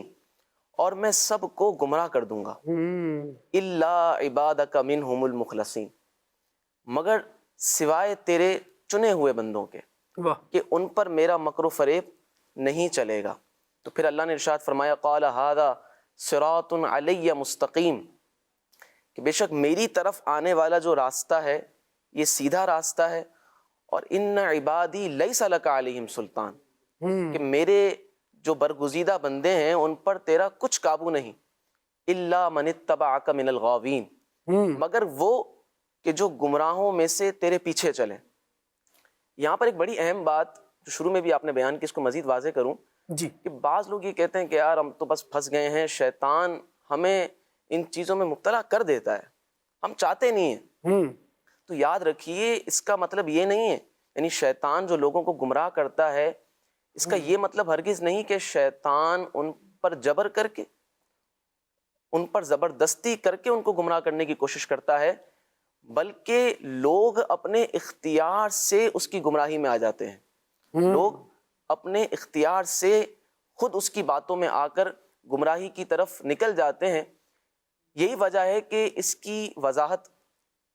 اور میں سب کو گمراہ کر دوں گا، إِلَّا عِبَادَكَ مِنْهُمُ الْمُخْلَصِينَ، مگر سوائے تیرے چنے ہوئے بندوں کے، کہ ان پر میرا مکر و فریب نہیں چلے گا۔ تو پھر اللہ نے ارشاد فرمایا قَالَ هَذَا صِرَاطٌ عَلَيَّ مُسْتَقِيمٌ، کہ بے شک میری طرف آنے والا جو راستہ ہے یہ سیدھا راستہ ہے، اور ان عبادی لیس لک علیہم سلطان، کہ میرے جو برگزیدہ بندے ہیں ان پر تیرا کچھ قابو نہیں، الا من اتبعک من الغاوین، مگر وہ کہ جو گمراہوں میں سے تیرے پیچھے چلیں۔ یہاں پر ایک بڑی اہم بات جو شروع میں بھی آپ نے بیان کی، اس کو مزید واضح کروں
جی،
کہ بعض لوگ یہ کہتے ہیں کہ یار ہم تو بس پھنس گئے ہیں، شیطان ہمیں ان چیزوں میں مبتلا کر دیتا ہے، ہم چاہتے نہیں ہیں۔ تو یاد رکھیے اس کا مطلب یہ نہیں ہے، یعنی شیطان جو لوگوں کو گمراہ کرتا ہے اس کا یہ مطلب ہرگز نہیں کہ شیطان ان پر جبر کر کے، ان پر زبردستی کر کے ان کو گمراہ کرنے کی کوشش کرتا ہے، بلکہ لوگ اپنے اختیار سے اس کی گمراہی میں آ جاتے ہیں، لوگ اپنے اختیار سے خود اس کی باتوں میں آ کر گمراہی کی طرف نکل جاتے ہیں۔ یہی وجہ ہے کہ اس کی وضاحت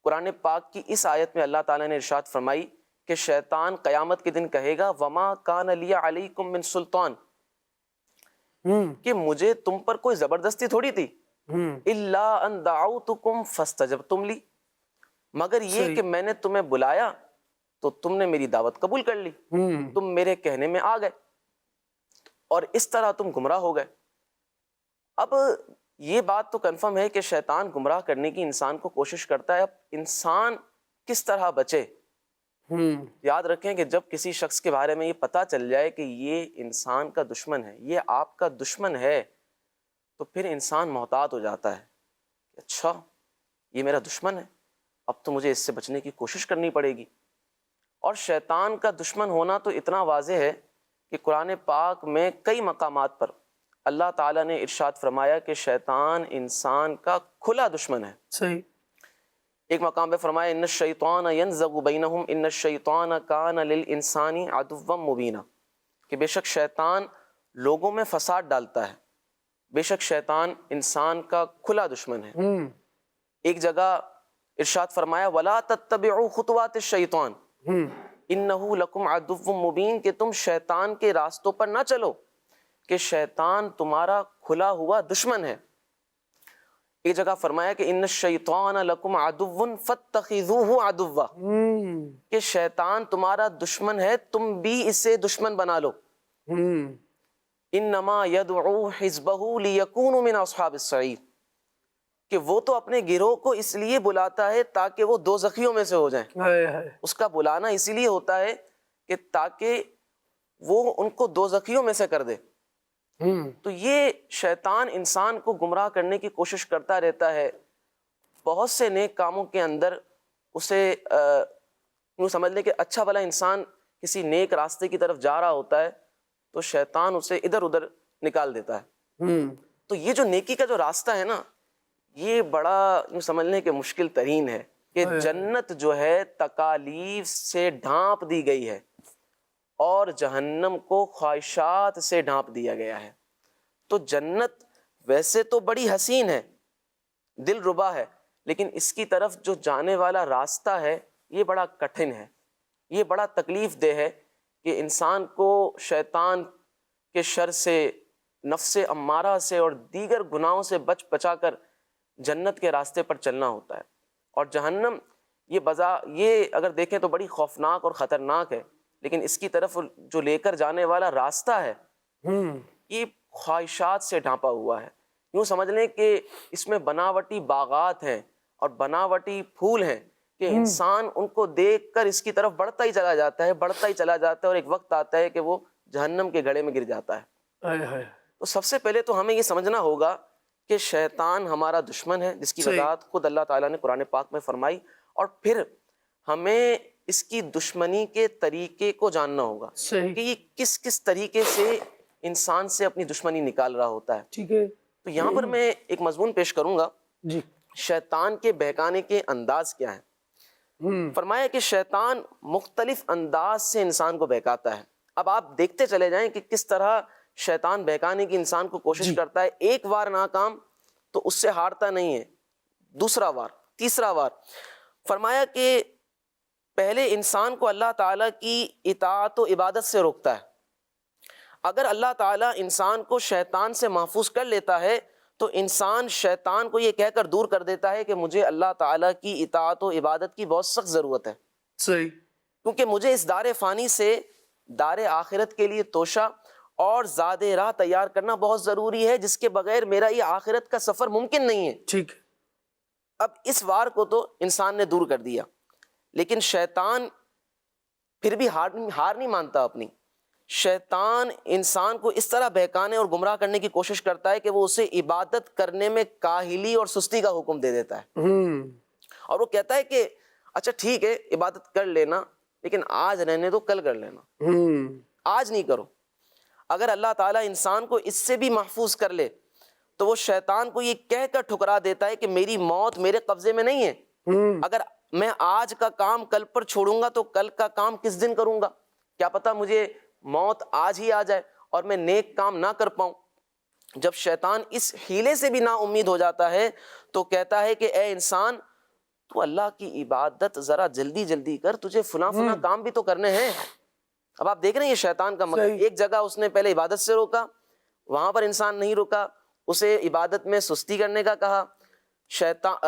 قرآن پاک کی اس آیت میں اللہ تعالیٰ نے ارشاد فرمائی کہ شیطان قیامت کے دن کہے گا وَمَا كَانَ لِيَ عَلَيْكُم مِّن سُلطان، کہ مجھے تم پر کوئی زبردستی تھوڑی تھی، إِلَّا أَن دَعَوْتُكُمْ فَاسْتَجَبْتُمْ لِي، مگر یہ کہ میں نے تمہیں بلایا تو تم نے میری دعوت قبول کر لی، تم میرے کہنے میں آ گئے اور اس طرح تم گمراہ ہو گئے۔ اب یہ بات تو کنفرم ہے کہ شیطان گمراہ کرنے کی انسان کو کوشش کرتا ہے، اب انسان کس طرح بچے؟ یاد رکھیں کہ جب کسی شخص کے بارے میں یہ پتہ چل جائے کہ یہ انسان کا دشمن ہے، یہ آپ کا دشمن ہے، تو پھر انسان محتاط ہو جاتا ہے کہ اچھا یہ میرا دشمن ہے، اب تو مجھے اس سے بچنے کی کوشش کرنی پڑے گی۔ اور شیطان کا دشمن ہونا تو اتنا واضح ہے کہ قرآن پاک میں کئی مقامات پر اللہ تعالیٰ نے ارشاد فرمایا کہ شیطان انسان کا کھلا دشمن ہے۔
صحیح۔
ایک مقام پہ فرمایا ان الشیطان ینزغ بینہم ان الشیطان کان للانسان عدوا مبینا، کہ بے شک شیطان لوگوں میں فساد ڈالتا ہے، بے شک شیطان انسان کا کھلا دشمن ہے۔ ایک جگہ ارشاد فرمایا ولا تتبعوا خطوات الشیطان انہ لکم عدو مبین، کہ تم شیطان کے راستوں پر نہ چلو کہ شیطان تمہارا کھلا ہوا دشمن ہے۔ ایک جگہ فرمایا کہ ان الشیطان لکم عدو فاتخذوہ عدوا، کہ شیطان تمہارا دشمن ہے، تم بھی اسے دشمن بنا لو۔ انما یدعو حزبہ لیکونوا من اصحاب السعیر، کہ وہ تو اپنے گروہ کو اس لیے بلاتا ہے تاکہ وہ دوزخیوں میں سے ہو جائیں۔ اس کا بلانا اسی لیے ہوتا ہے کہ تاکہ وہ ان کو دوزخیوں میں سے کر دے۔ تو یہ شیطان انسان کو گمراہ کرنے کی کوشش کرتا رہتا ہے، بہت سے نیک کاموں کے اندر اسے یوں سمجھ لیں کہ اچھا بھلا انسان کسی نیک راستے کی طرف جا رہا ہوتا ہے تو شیطان اسے ادھر ادھر نکال دیتا ہے۔ تو یہ جو نیکی کا جو راستہ ہے نا، یہ بڑا یوں سمجھ لیں کہ مشکل ترین ہے، کہ جنت جو ہے تکالیف سے ڈھانپ دی گئی ہے اور جہنم کو خواہشات سے ڈھانپ دیا گیا ہے۔ تو جنت ویسے تو بڑی حسین ہے، دل ربا ہے، لیکن اس کی طرف جو جانے والا راستہ ہے یہ بڑا کٹھن ہے، یہ بڑا تکلیف دہ ہے، کہ انسان کو شیطان کے شر سے، نفس امارہ سے اور دیگر گناہوں سے بچا کر جنت کے راستے پر چلنا ہوتا ہے، اور جہنم یہ اگر دیکھیں تو بڑی خوفناک اور خطرناک ہے، لیکن اس کی طرف جو لے کر جانے والا راستہ ہے یہ خواہشات سے ڈھانپا ہوا ہے۔ یوں سمجھ لیں کہ اس میں بناوٹی باغات ہیں اور بناوٹی پھول ہیں کہ انسان ان کو دیکھ کر اس کی طرف بڑھتا ہی چلا جاتا ہے، بڑھتا ہی چلا جاتا ہے، اور ایک وقت آتا ہے کہ وہ جہنم کے گڑھے میں گر جاتا ہے۔ تو سب سے پہلے تو ہمیں یہ سمجھنا ہوگا کہ شیطان ہمارا دشمن ہے، جس کی وضاحت خود اللہ تعالیٰ نے قرآن پاک میں فرمائی، اور پھر ہمیں اس کی دشمنی کے طریقے کو جاننا ہوگا کہ یہ کس کس طریقے سے انسان سے اپنی دشمنی نکال رہا ہوتا ہے۔
ٹھیک ہے،
تو یہاں پر میں ایک مضمون پیش کروں گا،
جی
شیطان کے بہکانے کے انداز کیا ہیں۔ فرمایا کہ شیطان مختلف انداز سے انسان کو بہکاتا ہے۔ اب آپ دیکھتے چلے جائیں کہ کس طرح شیطان بہکانے کی انسان کو کوشش کرتا ہے۔ ایک بار ناکام تو اس سے ہارتا نہیں ہے، دوسرا بار، تیسرا بار۔ فرمایا کہ پہلے انسان کو اللہ تعالیٰ کی اطاعت و عبادت سے روکتا ہے۔ اگر اللہ تعالیٰ انسان کو شیطان سے محفوظ کر لیتا ہے تو انسان شیطان کو یہ کہہ کر دور کر دیتا ہے کہ مجھے اللہ تعالیٰ کی اطاعت و عبادت کی بہت سخت ضرورت ہے،
صحیح،
کیونکہ مجھے اس دار فانی سے دار آخرت کے لیے توشہ اور زاد راہ تیار کرنا بہت ضروری ہے، جس کے بغیر میرا یہ آخرت کا سفر ممکن نہیں ہے۔
ٹھیک۔
اب اس وار کو تو انسان نے دور کر دیا، لیکن شیطان پھر بھی ہار نہیں مانتا اپنی۔ شیطان انسان کو اس طرح بہکانے اور گمراہ کرنے کی کوشش کرتا ہے کہ وہ اسے عبادت کرنے میں کاہلی اور سستی کا حکم دے دیتا ہے، اور وہ کہتا ہے کہ اچھا ٹھیک ہے عبادت کر لینا، لیکن آج رہنے دو، کل کر لینا، آج نہیں کرو۔ اگر اللہ تعالیٰ انسان کو اس سے بھی محفوظ کر لے تو وہ شیطان کو یہ کہہ کر ٹھکرا دیتا ہے کہ میری موت میرے قبضے میں نہیں ہے، اگر میں آج کا کام کل پر چھوڑوں گا تو کل کا کام کس دن کروں گا، کیا پتہ مجھے موت آج ہی آ جائے اور میں نیک کام نہ کر پاؤں۔ جب شیطان اس حیلے سے بھی نا امید ہو جاتا ہے تو کہتا ہے کہ اے انسان تو اللہ کی عبادت ذرا جلدی جلدی کر، تجھے فلاں فلاں کام بھی تو کرنے ہیں۔ اب آپ دیکھ رہے ہیں یہ شیطان کا مکر، ایک جگہ اس نے پہلے عبادت سے روکا، وہاں پر انسان نہیں رکا، اسے عبادت میں سستی کرنے کا کہا۔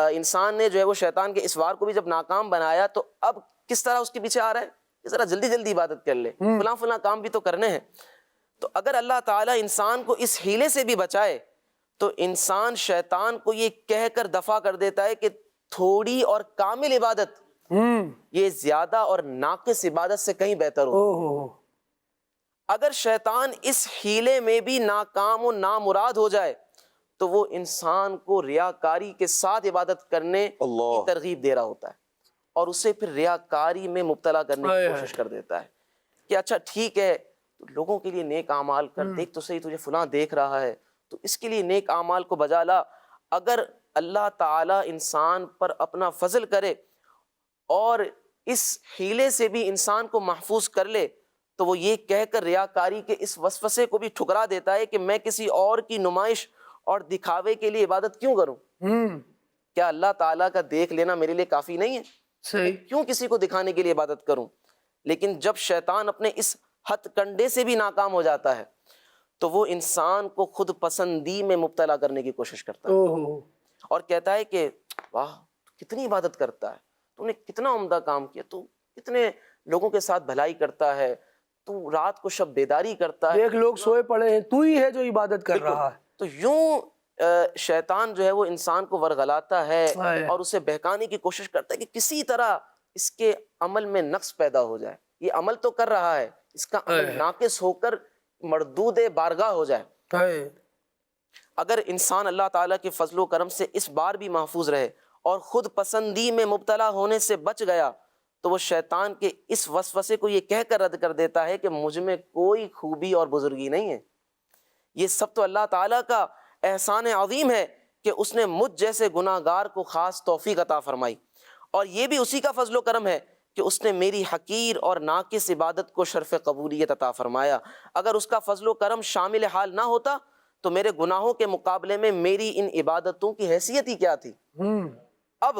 انسان نے جو ہے وہ شیطان کے اس وار کو بھی جب ناکام بنایا تو اب کس طرح اس کے پیچھے آ رہا ہے کہ ذرا جلدی جلدی عبادت کر لے، فلاں فلاں کام بھی تو کرنے ہیں۔ تو اگر اللہ تعالیٰ انسان کو اس حیلے سے بھی بچائے تو انسان شیطان کو یہ کہہ کر دفع کر دیتا ہے کہ تھوڑی اور کامل عبادت یہ زیادہ اور ناقص عبادت سے کہیں بہتر ہو۔ اگر شیطان اس حیلے میں بھی ناکام و نامراد ہو جائے تو وہ انسان کو ریاکاری کے ساتھ عبادت کرنے کی ترغیب دے رہا ہوتا ہے، اور اسے پھر ریاکاری میں مبتلا کرنے کی کوشش کر دیتا ہے کہ اچھا ٹھیک ہے تو لوگوں کے لیے نیک اعمال کر، دیکھ تو صحیح تجھے فلاں دیکھ رہا ہے تو اس کے لیے نیک اعمال کو بجا لا۔ اگر اللہ تعالیٰ انسان پر اپنا فضل کرے اور اس حیلے سے بھی انسان کو محفوظ کر لے تو وہ یہ کہہ کر ریاکاری کے اس وسوسے کو بھی ٹھکرا دیتا ہے کہ میں کسی اور کی نمائش اور دکھاوے کے لیے عبادت کیوں کروں؟ کیا اللہ تعالیٰ کا دیکھ لینا میرے لیے کافی نہیں ہے؟
صحیح،
کیوں کسی کو دکھانے کے لیے عبادت کروں؟ لیکن جب شیطان اپنے اس ہتھ کنڈے سے بھی ناکام ہو جاتا ہے تو وہ انسان کو خود پسندی میں مبتلا کرنے کی کوشش کرتا ہے اور کہتا ہے کہ واہ کتنی عبادت کرتا ہے، تو نے کتنا عمدہ کام کیا، تو کتنے لوگوں کے ساتھ بھلائی کرتا ہے، تو رات کو شب بیداری کرتا ہے،
دیکھ لوگ سوئے پڑے ہیں، تو ہی ہے جو عبادت کر رہا ہے۔
تو یوں شیطان جو ہے وہ انسان کو ورغلاتا ہے اور اسے بہکانے کی کوشش کرتا ہے کہ کسی طرح اس کے عمل میں نقص پیدا ہو جائے، یہ عمل تو کر رہا ہے، اس کا عمل ناقص ہو کر مردود بارگاہ ہو جائے۔ اگر انسان اللہ تعالیٰ کے فضل و کرم سے اس بار بھی محفوظ رہے اور خود پسندی میں مبتلا ہونے سے بچ گیا تو وہ شیطان کے اس وسوسے کو یہ کہہ کر رد کر دیتا ہے کہ مجھ میں کوئی خوبی اور بزرگی نہیں ہے، یہ سب تو اللہ تعالیٰ کا احسان عظیم ہے کہ اس نے مجھ جیسے گناہ گار کو خاص توفیق عطا فرمائی، اور یہ بھی اسی کا فضل و کرم ہے کہ اس نے میری حقیر اور ناقص عبادت کو شرف قبولیت عطا فرمایا۔ اگر اس کا فضل و کرم شامل حال نہ ہوتا تو میرے گناہوں کے مقابلے میں میری ان عبادتوں کی حیثیت ہی کیا تھی۔ اب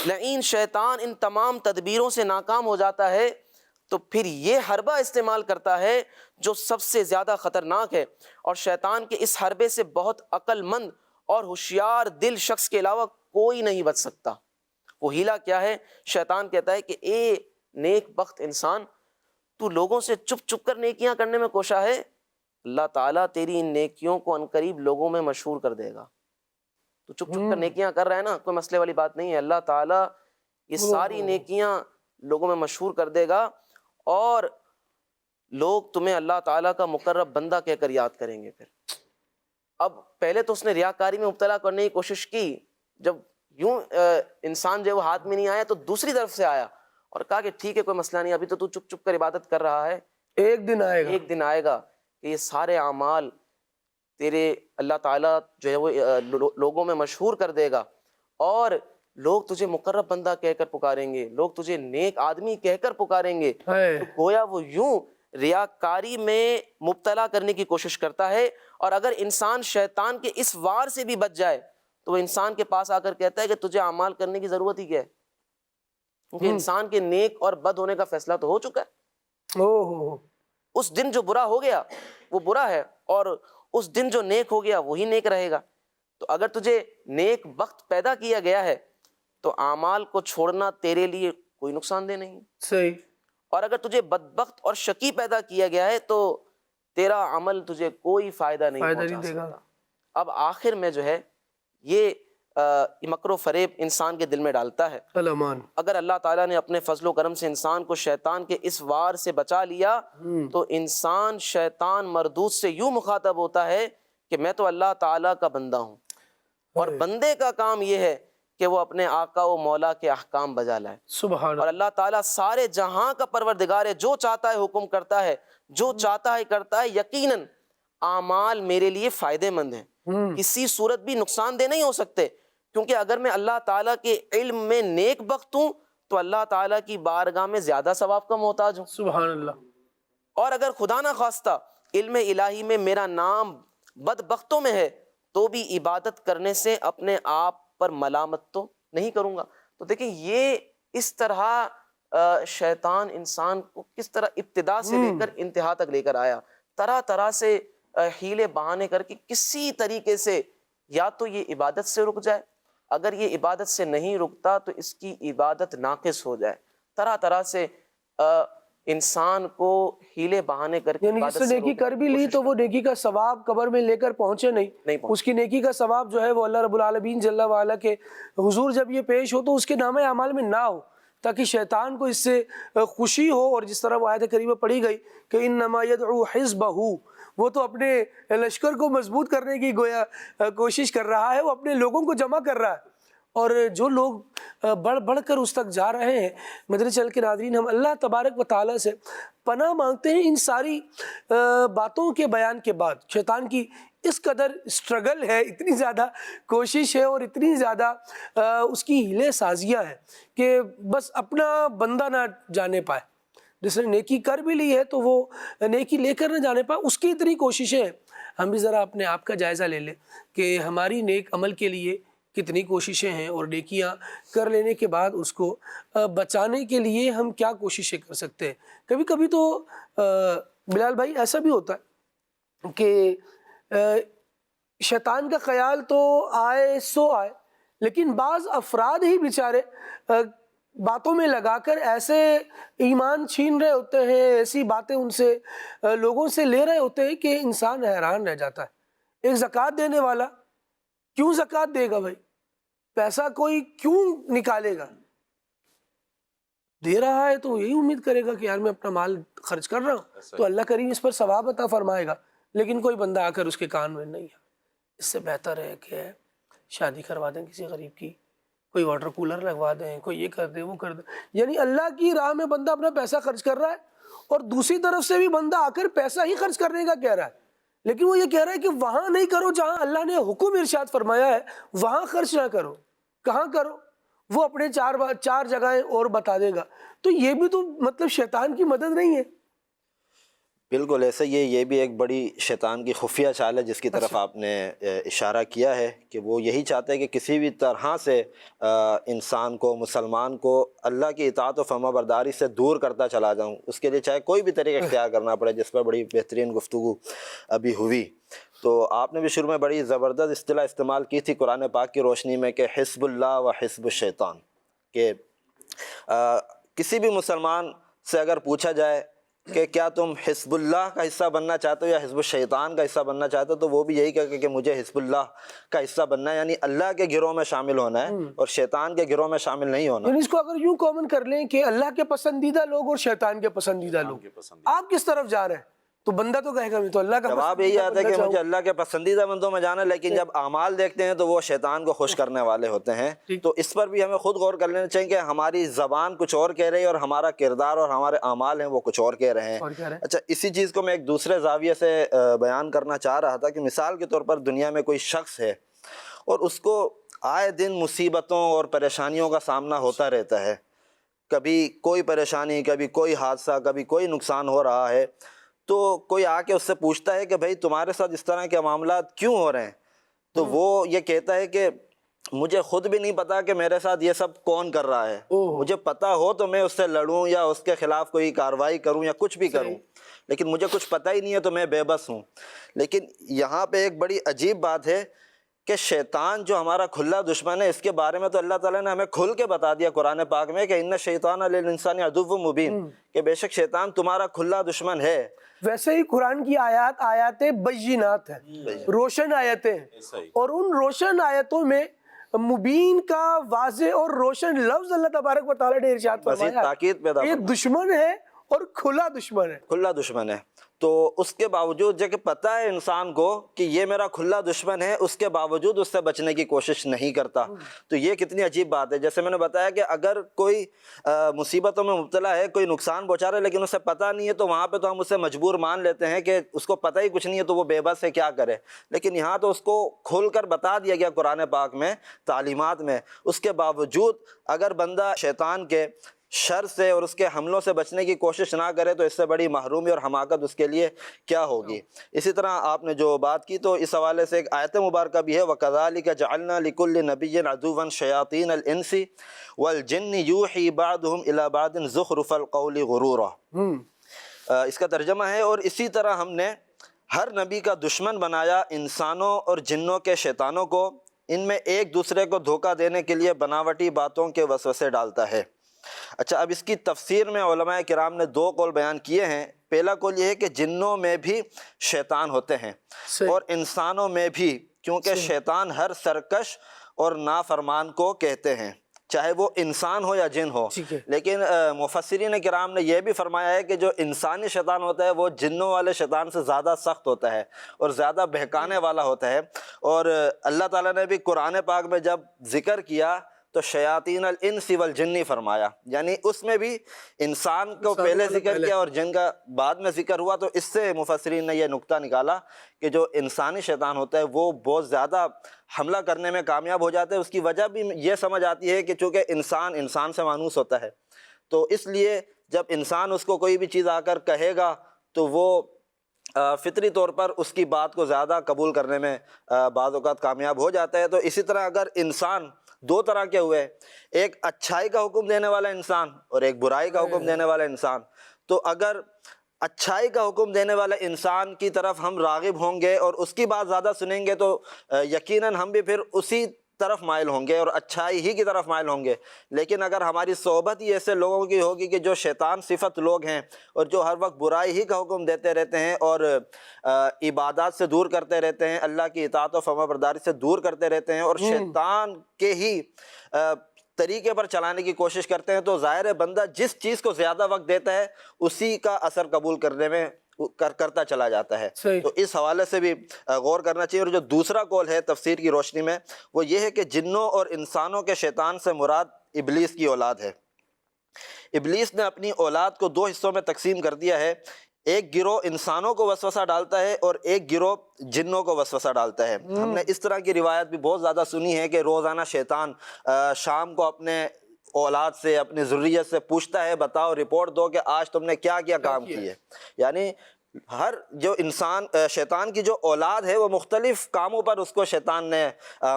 لعین شیطان ان تمام تدبیروں سے ناکام ہو جاتا ہے تو پھر یہ حربہ استعمال کرتا ہے جو سب سے زیادہ خطرناک ہے، اور شیطان کے اس حربے سے بہت عقل مند اور ہوشیار دل شخص کے علاوہ کوئی نہیں بچ سکتا۔ وہ ہیلا کیا ہے؟ شیطان کہتا ہے کہ اے نیک بخت انسان، تو لوگوں سے چپ چپ کر نیکیاں کرنے میں کوشاں ہے، اللہ تعالیٰ تیری ان نیکیوں کو عنقریب لوگوں میں مشہور کر دے گا۔ تو چپ چپ کر نیکیاں کر رہا ہے نا، کوئی مسئلے والی بات نہیں ہے، اللہ تعالیٰ یہ ساری نیکیاں لوگوں میں مشہور کر دے گا، اور لوگ تمہیں اللہ تعالیٰ کا مقرب بندہ کہہ کر یاد کریں گے۔ پھر اب پہلے تو اس نے ریاکاری میں مبتلا کرنے کی کوشش کی، جب یوں انسان جو وہ ہاتھ میں نہیں آیا تو دوسری طرف سے آیا اور کہا کہ ٹھیک ہے کوئی مسئلہ نہیں، ابھی تو چپ چپ کر عبادت کر رہا ہے،
ایک دن آئے گا،
ایک دن آئے گا کہ یہ سارے اعمال تیرے اللہ تعالیٰ جو ہے وہ لوگوں میں مشہور کر دے گا، اور لوگ تجھے مقرب بندہ کہہ کر پکاریں گے، لوگ تجھے نیک آدمی کہہ کر پکاریں گے۔ تو گویا وہ یوں ریاکاری میں مبتلا کرنے کی کوشش کرتا ہے، اور اگر انسان شیطان کے اس وار سے بھی بچ جائے تو وہ انسان کے پاس آ کر کہتا ہے کہ تجھے اعمال کرنے کی ضرورت ہی کیا ہے، کیونکہ انسان کے نیک اور بد ہونے کا فیصلہ تو ہو چکا ہے۔ اس دن جو برا ہو گیا وہ برا ہے، اور اس دن جو نیک ہو گیا وہی نیک رہے گا۔ تو اگر تجھے نیک بخت پیدا کیا گیا ہے تو اعمال کو چھوڑنا تیرے لیے کوئی نقصان دہ نہیں،
صحیح،
اور اگر تجھے بدبخت اور شقی پیدا کیا گیا ہے تو تیرا عمل تجھے کوئی فائدہ نہیں پہنچا سکتا۔ اب آخر میں جو ہے یہ مکر و فریب انسان کے دل میں ڈالتا ہے۔ اگر اللہ تعالیٰ نے اپنے فضل و کرم سے انسان کو شیطان کے اس وار سے بچا لیا تو انسان شیطان مردود سے یوں مخاطب ہوتا ہے کہ میں تو اللہ تعالیٰ کا بندہ ہوں، اور بندے کا کام یہ ہے کہ وہ اپنے آقا و مولا کے احکام بجا لائے۔
سبحان
اور اللہ تعالیٰ سارے جہاں کا پروردگار ہے، جو چاہتا ہے حکم کرتا ہے، جو چاہتا ہے کرتا ہے۔ یقیناً اعمال میرے لیے فائدے مند ہیں، کسی صورت بھی نقصان دہ نہیں ہو سکتے، کیونکہ اگر میں اللہ تعالیٰ کے علم میں نیک بخت ہوں تو اللہ تعالیٰ کی بارگاہ میں زیادہ ثواب کا محتاج ہوں۔
سبحان اللہ۔
اور اگر خدا نہ خواستہ علم الہی میں میرا نام بدبختوں میں ہے تو بھی عبادت کرنے سے اپنے آپ پر ملامت تو نہیں کروں گا۔ تو دیکھیں یہ اس طرح شیطان انسان کو کس طرح ابتدا سے لے کر انتہا تک لے کر آیا، طرح طرح سے ہیلے بہانے کر کے کسی طریقے سے یا تو یہ عبادت سے رک جائے، اگر یہ عبادت سے نہیں رکتا تو اس کی عبادت ناقص ہو جائے، طرح طرح سے انسان کو ہیلے بہانے کر کے
یعنی جس نے نیکی کر بھی لی تو وہ نیکی کا ثواب قبر میں لے کر پہنچے نہیں، اس کی نیکی کا ثواب جو ہے وہ اللہ رب العالمین جل وعلا کے حضور جب یہ پیش ہو تو اس کے نامہ اعمال میں نہ ہو، تاکہ شیطان کو اس سے خوشی ہو۔ اور جس طرح وہ آیت کریمہ پڑھی گئی کہ انما یدعو حزبہ، وہ تو اپنے لشکر کو مضبوط کرنے کی گویا کوشش کر رہا ہے، وہ اپنے لوگوں کو جمع کر رہا ہے، اور جو لوگ بڑھ بڑھ کر اس تک جا رہے ہیں۔ مدنی چینل کے ناظرین، ہم اللہ تبارک و تعالیٰ سے پناہ مانگتے ہیں ان ساری باتوں کے بیان کے بعد۔ شیطان کی اس قدر اسٹرگل ہے، اتنی زیادہ کوشش ہے اور اتنی زیادہ اس کی ہیلے سازیاں ہیں کہ بس اپنا بندہ نہ جانے پائے۔ جس نے نیکی کر بھی لی ہے تو وہ نیکی لے کر نہ جانے پائے، اس کی اتنی کوششیں ہیں۔ ہم بھی ذرا اپنے آپ کا جائزہ لے لیں کہ ہماری نیک عمل کے لیے کتنی کوششیں ہیں، اور نیکیاں کر لینے کے بعد اس کو بچانے کے لیے ہم کیا کوششیں کر سکتے ہیں۔ کبھی کبھی تو بلال بھائی ایسا بھی ہوتا ہے کہ شیطان کا خیال تو آئے سو آئے، لیکن بعض افراد ہی بیچارے باتوں میں لگا کر ایسے ایمان چھین رہے ہوتے ہیں، ایسی باتیں ان سے لوگوں سے لے رہے ہوتے ہیں کہ انسان حیران رہ جاتا ہے۔ ایک زکوٰۃ دینے والا کیوں زکوٰۃ دے گا بھائی؟ پیسہ کوئی کیوں نکالے گا؟ دے رہا ہے تو یہی امید کرے گا کہ یار میں اپنا مال خرچ کر رہا ہوں تو اللہ کریم اس پر ثواب عطا فرمائے گا، لیکن کوئی بندہ آ کر اس کے کان میں نہیں ہے۔ اس سے بہتر ہے کہ شادی کروا دیں کسی غریب کی، کوئی واٹر کولر لگوا دیں، کوئی یہ کر دیں وہ کر دیں۔ یعنی اللہ کی راہ میں بندہ اپنا پیسہ خرچ کر رہا ہے، اور دوسری طرف سے بھی بندہ آ کر پیسہ ہی خرچ کرنے کا کہہ رہا ہے، لیکن وہ یہ کہہ رہا ہے کہ وہاں نہیں کرو جہاں اللہ نے حکم ارشاد فرمایا ہے، وہاں خرچ نہ کرو۔ کہاں کرو؟ وہ اپنے چار جگہیں اور بتا دے گا۔ تو یہ بھی تو مطلب شیطان کی مدد نہیں ہے۔
بالکل ایسے یہ بھی ایک بڑی شیطان کی خفیہ چال ہے جس کی طرف آپ نے اشارہ کیا ہے کہ وہ یہی چاہتے ہیں کہ کسی بھی طرح سے انسان کو، مسلمان کو اللہ کی اطاعت و فرما برداری سے دور کرتا چلا جاؤں، اس کے لیے چاہے کوئی بھی طریقہ اختیار کرنا پڑے، جس پر بڑی بہترین گفتگو ابھی ہوئی۔ تو آپ نے بھی شروع میں بڑی زبردست اصطلاح استعمال کی تھی قرآن پاک کی روشنی میں کہ حزب اللہ و حزب الشیطان، کہ کسی بھی مسلمان سے اگر پوچھا جائے کہ کیا تم حزب اللہ کا حصہ بننا چاہتے ہو یا حزب الشیطان کا حصہ بننا چاہتے ہو، تو وہ بھی یہی کہے کہ مجھے حزب اللہ کا حصہ بننا ہے، یعنی اللہ کے گروہ میں شامل ہونا ہے اور شیطان کے گروہ میں شامل نہیں ہونا۔
یعنی اس کو اگر یوں کامن کر لیں کہ اللہ کے پسندیدہ لوگ اور شیطان کے پسندیدہ لوگ، آپ کس طرف جا رہے ہیں؟ تو بندہ تو کہے گا میں تو اللہ کا
جواب یہی آتا ہے کہ مجھے اللہ کے پسندیدہ بندوں میں جانا ہے، لیکن جب اعمال دیکھتے ہیں تو وہ شیطان کو خوش کرنے والے ہوتے ہیں۔ تو اس پر بھی ہمیں خود غور کر لینا چاہیے کہ ہماری زبان کچھ اور کہہ رہی ہے اور ہمارا کردار اور ہمارے اعمال ہیں وہ کچھ اور کہہ رہے ہیں۔ اچھا، اسی چیز کو میں ایک دوسرے زاویے سے بیان کرنا چاہ رہا تھا کہ مثال کے طور پر دنیا میں کوئی شخص ہے اور اس کو آئے دن مصیبتوں اور پریشانیوں کا سامنا ہوتا رہتا ہے، کبھی کوئی پریشانی، کبھی کوئی حادثہ، کبھی کوئی نقصان ہو رہا ہے، تو کوئی آ کے اس سے پوچھتا ہے کہ بھائی تمہارے ساتھ اس طرح کے معاملات کیوں ہو رہے ہیں؟ تو وہ یہ کہتا ہے کہ مجھے خود بھی نہیں پتا کہ میرے ساتھ یہ سب کون کر رہا ہے، مجھے پتا ہو تو میں اس سے لڑوں یا اس کے خلاف کوئی کارروائی کروں یا کچھ بھی کروں، لیکن مجھے کچھ پتہ ہی نہیں ہے تو میں بے بس ہوں۔ لیکن یہاں پہ ایک بڑی عجیب بات ہے کہ شیطان جو ہمارا کھلا دشمن ہے، اس کے بارے میں تو اللہ تعالیٰ نے ہمیں کھل کے بتا دیا قرآن پاک میں کہ ان الشیطان للانسان عدو مبین، کہ بے شک شیطان تمہارا کھلا دشمن ہے۔
ویسے ہی قرآن کی آیات بینات ہیں، روشن آیتیں ہیں، اور ان روشن آیتوں میں مبین کا واضح اور روشن لفظ اللہ تبارک و تعالیٰ نے ارشاد فرمایا
تاکید پیدا
یہ دشمن ہے اور کھلا دشمن ہے،
کھلا دشمن ہے۔ تو اس کے باوجود جو کہ پتہ ہے انسان کو کہ یہ میرا کھلا دشمن ہے، اس کے باوجود اس سے بچنے کی کوشش نہیں کرتا۔ تو یہ کتنی عجیب بات ہے۔ جیسے میں نے بتایا کہ اگر کوئی مصیبتوں میں مبتلا ہے، کوئی نقصان پہنچا رہا ہے لیکن اسے پتہ نہیں ہے، تو وہاں پہ تو ہم اسے مجبور مان لیتے ہیں کہ اس کو پتہ ہی کچھ نہیں ہے تو وہ بے بس ہے، کیا کرے۔ لیکن یہاں تو اس کو کھول کر بتا دیا گیا قرآن پاک میں، تعلیمات میں۔ اس کے باوجود اگر بندہ شیطان کے شر سے اور اس کے حملوں سے بچنے کی کوشش نہ کرے تو اس سے بڑی محرومی اور حماقت اس کے لیے کیا ہوگی۔ اسی طرح آپ نے جو بات کی تو اس حوالے سے ایک آیت مبارکہ بھی ہے، وَكَذَلِكَ جَعَلْنَا لِكُلِّ نَبِيٍّ عَدُوًّا شَيَاطِينَ الْإِنسِ وَالْجِنِّ يُوحِي بَعْضُهُمْ إِلَى بَعْضٍ زُخْرُفَ الْقَوْلِ غُرُورًا۔ اس کا ترجمہ ہے، اور اسی طرح ہم نے ہر نبی کا دشمن بنایا انسانوں اور جنوں کے شیطانوں کو، ان میں ایک دوسرے کو دھوکہ دینے کے لیے بناوٹی باتوں کے وسوسے ڈالتا ہے۔ اچھا، اب اس کی تفسیر میں علماء کرام نے دو قول بیان کیے ہیں۔ پہلا قول یہ ہے کہ جنوں میں بھی شیطان ہوتے ہیں اور انسانوں میں بھی، کیونکہ شیطان ہر سرکش اور نافرمان کو کہتے ہیں، چاہے وہ انسان ہو یا جن ہو۔ لیکن مفسرین کرام نے یہ بھی فرمایا ہے کہ جو انسانی شیطان ہوتا ہے وہ جنوں والے شیطان سے زیادہ سخت ہوتا ہے اور زیادہ بہکانے والا ہوتا ہے۔ اور اللہ تعالیٰ نے بھی قرآن پاک میں جب ذکر کیا تو شیاطین الانس والجن فرمایا، یعنی اس میں بھی انسان کو پہلے ذکر کیا اور جن کا بعد میں ذکر ہوا۔ تو اس سے مفسرین نے یہ نقطہ نکالا کہ جو انسانی شیطان ہوتا ہے وہ بہت زیادہ حملہ کرنے میں کامیاب ہو جاتا ہے۔ اس کی وجہ بھی یہ سمجھ آتی ہے کہ چونکہ انسان سے مانوس ہوتا ہے، تو اس لیے جب انسان اس کو کوئی بھی چیز آ کر کہے گا تو وہ فطری طور پر اس کی بات کو زیادہ قبول کرنے میں بعض اوقات کامیاب ہو جاتا ہے۔ تو اسی طرح اگر انسان دو طرح کے ہوئے، ایک اچھائی کا حکم دینے والا انسان اور ایک برائی کا حکم دینے والا انسان، تو اگر اچھائی کا حکم دینے والے انسان کی طرف ہم راغب ہوں گے اور اس کی بات زیادہ سنیں گے تو یقیناً ہم بھی پھر اسی طرف مائل ہوں گے اور اچھائی ہی کی طرف مائل ہوں گے۔ لیکن اگر ہماری صحبت ہی ایسے لوگوں کی ہوگی کہ جو شیطان صفت لوگ ہیں اور جو ہر وقت برائی ہی کا حکم دیتے رہتے ہیں اور عبادات سے دور کرتے رہتے ہیں، اللہ کی اطاعت و فرما برداری سے دور کرتے رہتے ہیں اور شیطان کے ہی طریقے پر چلانے کی کوشش کرتے ہیں، تو ظاہر ہے بندہ جس چیز کو زیادہ وقت دیتا ہے اسی کا اثر قبول کرنے میں کرتا چلا جاتا ہے۔ تو اس حوالے سے بھی غور کرنا چاہیے۔ اور جو دوسرا قول ہے تفسیر کی روشنی میں وہ یہ ہے کہ جنوں اور انسانوں کے شیطان سے مراد ابلیس کی اولاد ہے۔ ابلیس نے اپنی اولاد کو دو حصوں میں تقسیم کر دیا ہے، ایک گروہ انسانوں کو وسوسہ ڈالتا ہے اور ایک گروہ جنوں کو وسوسہ ڈالتا ہے۔ ہم نے اس طرح کی روایت بھی بہت زیادہ سنی ہے کہ روزانہ شیطان شام کو اپنے اولاد سے، اپنی ذریت سے پوچھتا ہے، بتاؤ رپورٹ دو کہ آج تم نے کیا کیا کام کیے، یعنی ہر جو انسان شیطان کی جو اولاد ہے وہ مختلف کاموں پر اس کو شیطان نے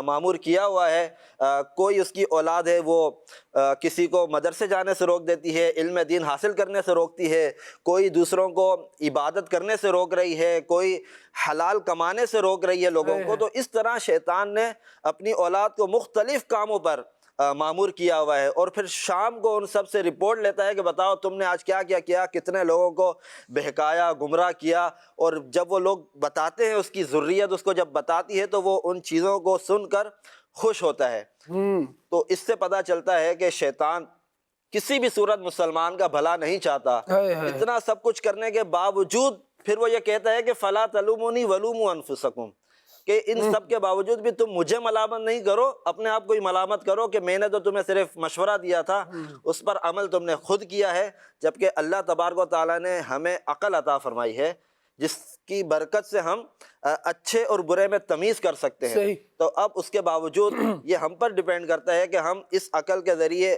معمور کیا ہوا ہے. کوئی اس کی اولاد ہے وہ کسی کو مدرسے جانے سے روک دیتی ہے، علم دین حاصل کرنے سے روکتی ہے، کوئی دوسروں کو عبادت کرنے سے روک رہی ہے، کوئی حلال کمانے سے روک رہی ہے لوگوں کو. تو اس طرح شیطان نے اپنی اولاد کو مختلف کاموں پر معمور کیا ہوا ہے، اور پھر شام کو ان سب سے رپورٹ لیتا ہے کہ بتاؤ تم نے آج کیا کیا کیا، کتنے لوگوں کو بہکایا، گمراہ کیا. اور جب وہ لوگ بتاتے ہیں، اس کی ذریت اس کو جب بتاتی ہے تو وہ ان چیزوں کو سن کر خوش ہوتا ہے. تو اس سے پتہ چلتا ہے کہ شیطان کسی بھی صورت مسلمان کا بھلا نہیں چاہتا. اتنا سب کچھ کرنے کے باوجود پھر وہ یہ کہتا ہے کہ فلا تلومونی ولوموا انفسکم، کہ ان سب کے باوجود بھی تم مجھے ملامت نہیں کرو، اپنے آپ کو ہی ملامت کرو کہ میں نے تو تمہیں صرف مشورہ دیا تھا، اس پر عمل تم نے خود کیا ہے. جبکہ اللہ تبارک و تعالیٰ نے ہمیں عقل عطا فرمائی ہے جس کی برکت سے ہم اچھے اور برے میں تمیز کر سکتے ہیں. تو اب اس کے باوجود یہ ہم پر ڈیپینڈ کرتا ہے کہ ہم اس عقل کے ذریعے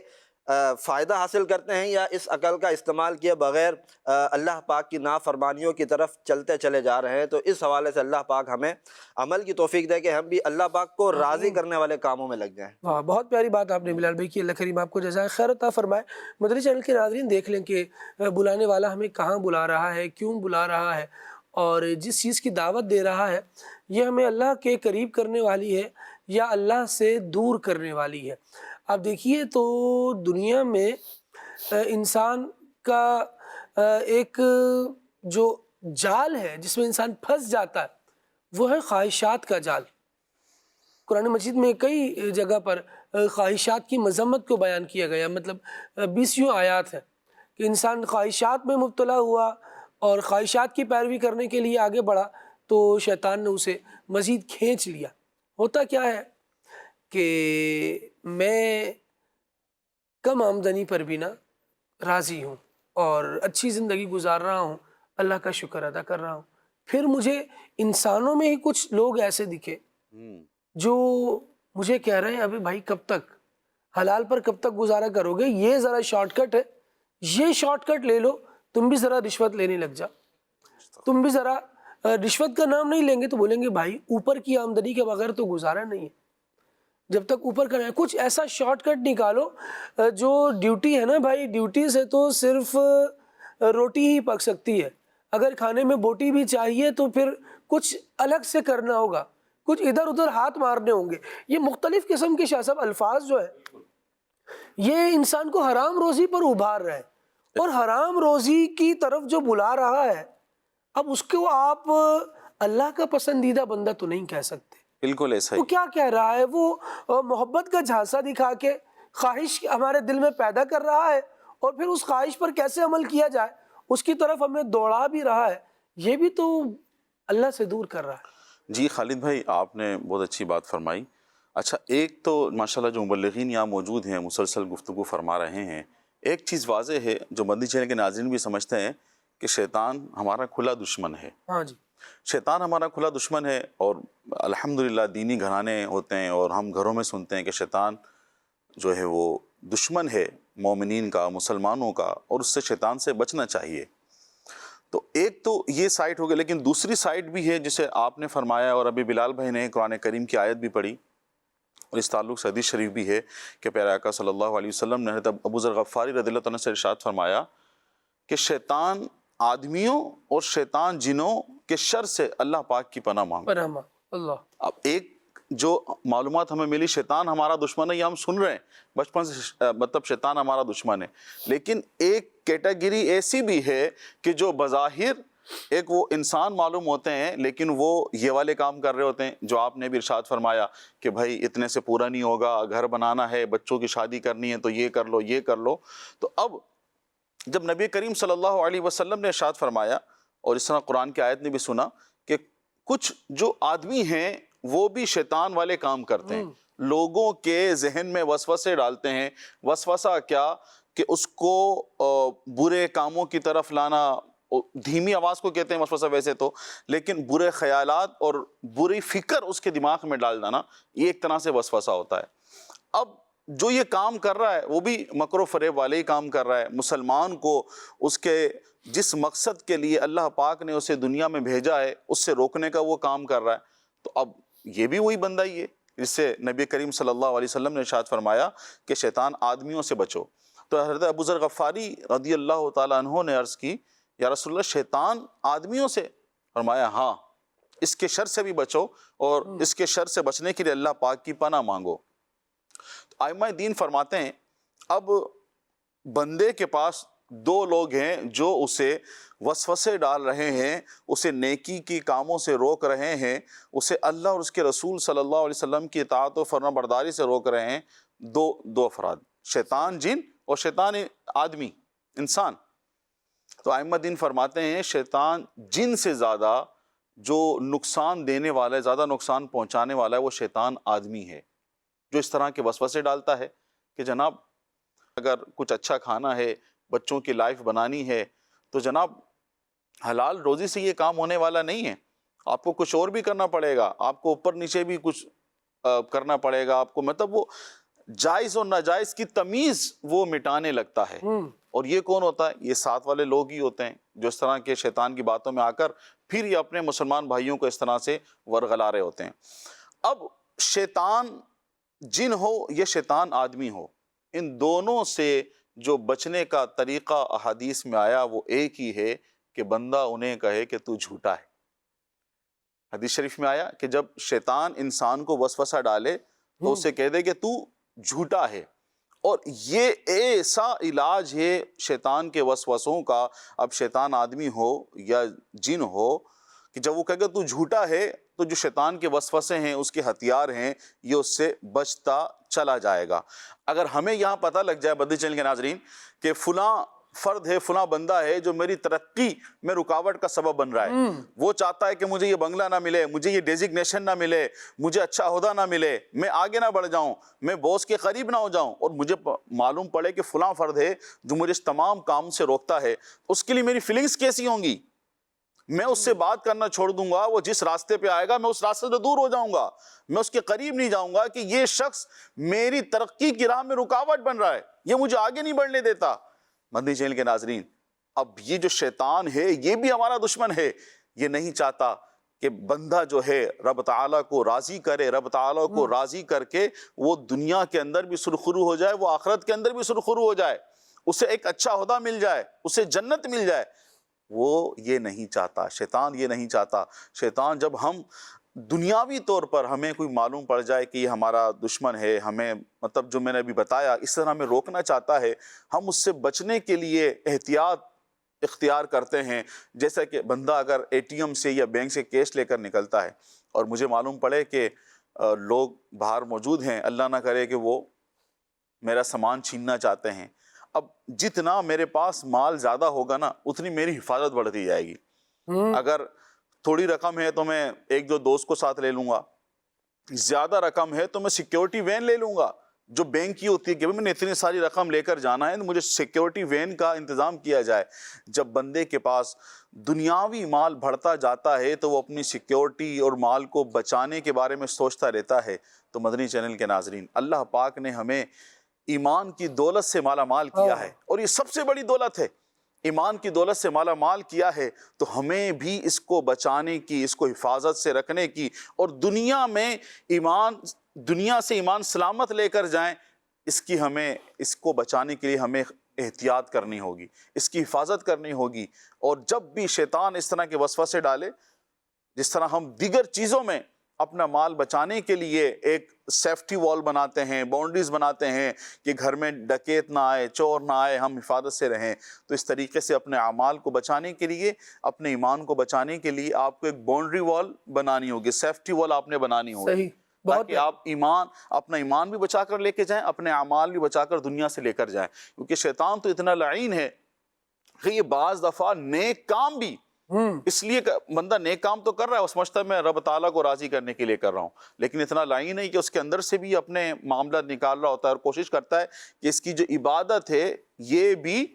فائدہ حاصل کرتے ہیں یا اس عقل کا استعمال کیے بغیر اللہ پاک کی نافرمانیوں کی طرف چلتے چلے جا رہے ہیں. تو اس حوالے سے اللہ پاک ہمیں عمل کی توفیق دے کہ ہم بھی اللہ پاک کو راضی کرنے والے کاموں میں لگ جائیں.
واہ، بہت پیاری بات آپ نے بلال بھائی کی. اللہ کریم آپ کو جزائے خیر عطا فرمائے. مدنی چینل کے ناظرین دیکھ لیں کہ بلانے والا ہمیں کہاں بلا رہا ہے، کیوں بلا رہا ہے، اور جس چیز کی دعوت دے رہا ہے یہ ہمیں اللہ کے قریب کرنے والی ہے یا اللہ سے دور کرنے والی ہے. آپ دیکھیے تو دنیا میں انسان کا ایک جو جال ہے جس میں انسان پھنس جاتا ہے وہ ہے خواہشات کا جال. قرآن مجید میں کئی جگہ پر خواہشات کی مذمت کو بیان کیا گیا. مطلب 20 آیات ہیں کہ انسان خواہشات میں مبتلا ہوا اور خواہشات کی پیروی کرنے کے لیے آگے بڑھا تو شیطان نے اسے مزید کھینچ لیا. ہوتا کیا ہے کہ میں کم آمدنی پر بھی نہ راضی ہوں اور اچھی زندگی گزار رہا ہوں، اللہ کا شکر ادا کر رہا ہوں. پھر مجھے انسانوں میں ہی کچھ لوگ ایسے دکھے جو مجھے کہہ رہے ہیں ابھی بھائی کب تک حلال پر کب تک گزارا کرو گے، یہ ذرا شارٹ کٹ ہے، یہ شارٹ کٹ لے لو، تم بھی ذرا رشوت لینے لگ جا. تم بھی ذرا رشوت کا نام نہیں لیں گے تو بولیں گے بھائی اوپر کی آمدنی کے بغیر تو گزارا نہیں ہے، جب تک اوپر کرنا ہے. کچھ ایسا شارٹ کٹ نکالو جو ڈیوٹی ہے نا بھائی، ڈیوٹی سے تو صرف روٹی ہی پک سکتی ہے. اگر کھانے میں بوٹی بھی چاہیے تو پھر کچھ الگ سے کرنا ہوگا، کچھ ادھر ادھر ہاتھ مارنے ہوں گے. یہ مختلف قسم کے شاہ صاحب الفاظ جو ہے یہ انسان کو حرام روزی پر ابھار رہا ہے اور حرام روزی کی طرف جو بلا رہا ہے اب اس کو آپ اللہ کا پسندیدہ بندہ تو نہیں کہہ سکتے.
بالکل ایسا ہی.
وہ کیا کہہ رہا ہے؟ وہ محبت کا جھانسا دکھا کے خواہش ہمارے دل میں پیدا کر رہا ہے اور پھر اس خواہش پر کیسے عمل کیا جائے اس کی طرف ہمیں دوڑا بھی رہا ہے. یہ بھی تو اللہ سے دور کر رہا ہے.
جی خالد بھائی آپ نے بہت اچھی بات فرمائی. اچھا ایک تو ماشاءاللہ جو مبلغین یہاں موجود ہیں مسلسل گفتگو فرما رہے ہیں، ایک چیز واضح ہے جو مدنی چینل کے ناظرین بھی سمجھتے ہیں کہ شیطان ہمارا کھلا دشمن ہے.
ہاں جی،
شیطان ہمارا کھلا دشمن ہے. اور الحمدللہ دینی گھرانے ہوتے ہیں اور ہم گھروں میں سنتے ہیں کہ شیطان جو ہے وہ دشمن ہے مومنین کا، مسلمانوں کا، اور اس سے شیطان سے بچنا چاہیے. تو ایک تو یہ سائٹ ہو گئی، لیکن دوسری سائٹ بھی ہے جسے آپ نے فرمایا اور ابھی بلال بھائی نے قرآن کریم کی آیت بھی پڑھی اور اس تعلق سے حدیث شریف بھی ہے کہ پیارے آقا صلی اللہ علیہ وسلم نے حضرت ابو ذر غفاری رضی اللہ عنہ سے ارشاد فرمایا کہ شیطان آدمیوں اور شیطان جنوں کے شر سے اللہ پاک کی پناہ مانگو.
پناہ اللہ.
اب ایک جو معلومات ہمیں ملی شیطان ہمارا دشمن ہے، یہ ہم سن رہے ہیں بچپن سے، مطلب شیطان ہمارا دشمن ہے. لیکن ایک کیٹیگری ایسی بھی ہے کہ جو بظاہر ایک وہ انسان معلوم ہوتے ہیں لیکن وہ یہ والے کام کر رہے ہوتے ہیں جو آپ نے بھی ارشاد فرمایا کہ بھائی اتنے سے پورا نہیں ہوگا، گھر بنانا ہے، بچوں کی شادی کرنی ہے تو یہ کر لو یہ کر لو. تو اب جب نبی کریم صلی اللہ علیہ وسلم نے ارشاد فرمایا اور اس طرح قرآن کی آیت نے بھی سنا کہ کچھ جو آدمی ہیں وہ بھی شیطان والے کام کرتے ہیں، لوگوں کے ذہن میں وسوسے ڈالتے ہیں. وسوسہ کیا کہ اس کو برے کاموں کی طرف لانا، دھیمی آواز کو کہتے ہیں وسوسہ ویسے تو، لیکن برے خیالات اور بری فکر اس کے دماغ میں ڈال دینا، یہ ایک طرح سے وسوسہ ہوتا ہے. اب جو یہ کام کر رہا ہے وہ بھی مکر و فریب والے ہی کام کر رہا ہے. مسلمان کو اس کے جس مقصد کے لیے اللہ پاک نے اسے دنیا میں بھیجا ہے اس سے روکنے کا وہ کام کر رہا ہے. تو اب یہ بھی وہی بندہ ہی ہے جس سے نبی کریم صلی اللہ علیہ وسلم نے ارشاد فرمایا کہ شیطان آدمیوں سے بچو. تو حضرت ابو ذر غفاری رضی اللہ تعالیٰ عنہ نے عرض کی یا رسول اللہ شیطان آدمیوں سے؟ فرمایا ہاں، اس کے شر سے بھی بچو اور اس کے شر سے بچنے کے لیے اللہ پاک کی پناہ مانگو. ائمہ دین فرماتے ہیں اب بندے کے پاس دو لوگ ہیں جو اسے وسوسے ڈال رہے ہیں، اسے نیکی کی کاموں سے روک رہے ہیں، اسے اللہ اور اس کے رسول صلی اللہ علیہ وسلم کی اطاعت و فرما برداری سے روک رہے ہیں. دو افراد، شیطان جن اور شیطان آدمی انسان. تو ائمہ دین فرماتے ہیں شیطان جن سے زیادہ جو نقصان دینے والا ہے، زیادہ نقصان پہنچانے والا ہے، وہ شیطان آدمی ہے جو اس طرح کے وسوسے ڈالتا ہے کہ جناب اگر کچھ اچھا کھانا ہے، بچوں کی لائف بنانی ہے تو جناب حلال روزی سے یہ کام ہونے والا نہیں ہے. آپ کو کچھ اور بھی کرنا پڑے گا، آپ کو اوپر نیچے بھی کچھ کرنا پڑے گا. آپ کو مطلب وہ جائز اور ناجائز کی تمیز وہ مٹانے لگتا ہے. اور یہ کون ہوتا ہے؟ یہ ساتھ والے لوگ ہی ہوتے ہیں جو اس طرح کے شیطان کی باتوں میں آ کر پھر یہ اپنے مسلمان بھائیوں کو اس طرح سے ورغلا رہے ہوتے ہیں. اب شیطان جن ہو یا شیطان آدمی ہو، ان دونوں سے جو بچنے کا طریقہ احادیث میں آیا وہ ایک ہی ہے کہ بندہ انہیں کہے کہ تو جھوٹا ہے. حدیث شریف میں آیا کہ جب شیطان انسان کو وسوسہ ڈالے تو اسے کہہ دے کہ تو جھوٹا ہے. اور یہ ایسا علاج ہے شیطان کے وسوسوں کا، اب شیطان آدمی ہو یا جن ہو، کہ جب وہ کہے کہ تو جھوٹا ہے تو جو شیطان کے وسوسے ہیں، اس کے ہتھیار ہیں، یہ اس سے بچتا چلا جائے گا. اگر ہمیں یہاں پتہ لگ جائے بدی چینل کے ناظرین کہ فلاں فرد ہے، فلاں بندہ ہے جو میری ترقی میں رکاوٹ کا سبب بن رہا ہے، وہ چاہتا ہے کہ مجھے یہ بنگلہ نہ ملے، مجھے یہ ڈیزگنیشن نہ ملے، مجھے اچھا عہدہ نہ ملے، میں آگے نہ بڑھ جاؤں، میں باس کے قریب نہ ہو جاؤں، اور مجھے معلوم پڑے کہ فلاں فرد ہے جو مجھے اس تمام کام سے روکتا ہے، اس کے لیے میری فیلنگز کیسی ہوں گی؟ میں اس سے بات کرنا چھوڑ دوں گا. وہ جس راستے پہ آئے گا میں اس راستے سے دور ہو جاؤں گا، میں اس کے قریب نہیں جاؤں گا کہ یہ شخص میری ترقی کی راہ میں رکاوٹ بن رہا ہے، یہ مجھے آگے نہیں بڑھنے دیتا. مدنی چینل کے ناظرین، اب یہ جو شیطان ہے یہ بھی ہمارا دشمن ہے. یہ نہیں چاہتا کہ بندہ جو ہے رب تعالیٰ کو راضی کرے، رب تعالیٰ کو راضی کر کے وہ دنیا کے اندر بھی سرخرو ہو جائے، وہ آخرت کے اندر بھی سرخرو ہو جائے، اسے ایک اچھا عہدہ مل جائے، اسے جنت مل جائے. وہ یہ نہیں چاہتا، شیطان یہ نہیں چاہتا. شیطان جب ہم دنیاوی طور پر ہمیں کوئی معلوم پڑ جائے کہ یہ ہمارا دشمن ہے، ہمیں مطلب جو میں نے ابھی بتایا اس طرح ہمیں روکنا چاہتا ہے، ہم اس سے بچنے کے لیے احتیاط اختیار کرتے ہیں. جیسا کہ بندہ اگر اے ٹی ایم سے یا بینک سے کیش لے کر نکلتا ہے اور مجھے معلوم پڑے کہ لوگ باہر موجود ہیں، اللہ نہ کرے کہ وہ میرا سامان چھیننا چاہتے ہیں، اب جتنا میرے پاس مال زیادہ ہوگا نا اتنی میری حفاظت بڑھتی جائے گی. اگر تھوڑی رقم ہے تو میں ایک دو دوست کو ساتھ لے لوں گا، زیادہ رقم ہے تو میں سیکیورٹی وین لے لوں گا جو بینک کی ہوتی ہے کہ میں نے اتنی ساری رقم لے کر جانا ہے تو مجھے سیکیورٹی وین کا انتظام کیا جائے. جب بندے کے پاس دنیاوی مال بڑھتا جاتا ہے تو وہ اپنی سیکیورٹی اور مال کو بچانے کے بارے میں سوچتا رہتا ہے. تو مدنی چینل کے ناظرین، اللہ پاک نے ہمیں ایمان کی دولت سے مالا مال کیا ہے، اور یہ سب سے بڑی دولت ہے. ایمان کی دولت سے مالا مال کیا ہے تو ہمیں بھی اس کو بچانے کی، اس کو حفاظت سے رکھنے کی، اور دنیا میں دنیا سے ایمان سلامت لے کر جائیں، اس کو بچانے کے لیے ہمیں احتیاط کرنی ہوگی، اس کی حفاظت کرنی ہوگی. اور جب بھی شیطان اس طرح کے وسوسے ڈالے، جس طرح ہم دیگر چیزوں میں اپنا مال بچانے کے لیے ایک سیفٹی وال بناتے ہیں، باؤنڈریز بناتے ہیں کہ گھر میں ڈکیت نہ آئے، چور نہ آئے، ہم حفاظت سے رہیں، تو اس طریقے سے اپنے اعمال کو بچانے کے لیے، اپنے ایمان کو بچانے کے لیے آپ کو ایک باؤنڈری وال بنانی ہوگی، سیفٹی وال آپ نے بنانی ہوگی.
صحیح،
تاکہ آپ اپنا ایمان بھی بچا کر لے کے جائیں، اپنے اعمال بھی بچا کر دنیا سے لے کر جائیں. کیونکہ شیطان تو اتنا لعین ہے کہ یہ بعض دفعہ نیک کام بھی، اس لیے بندہ نیک کام تو کر رہا ہے، وہ سمجھتا ہے میں رب تعالیٰ کو راضی کرنے کے لیے کر رہا ہوں، لیکن اتنا لعین ہے کہ اس کے اندر سے بھی اپنے معاملات نکال رہا ہوتا ہے اور کوشش کرتا ہے کہ اس کی جو عبادت ہے یہ بھی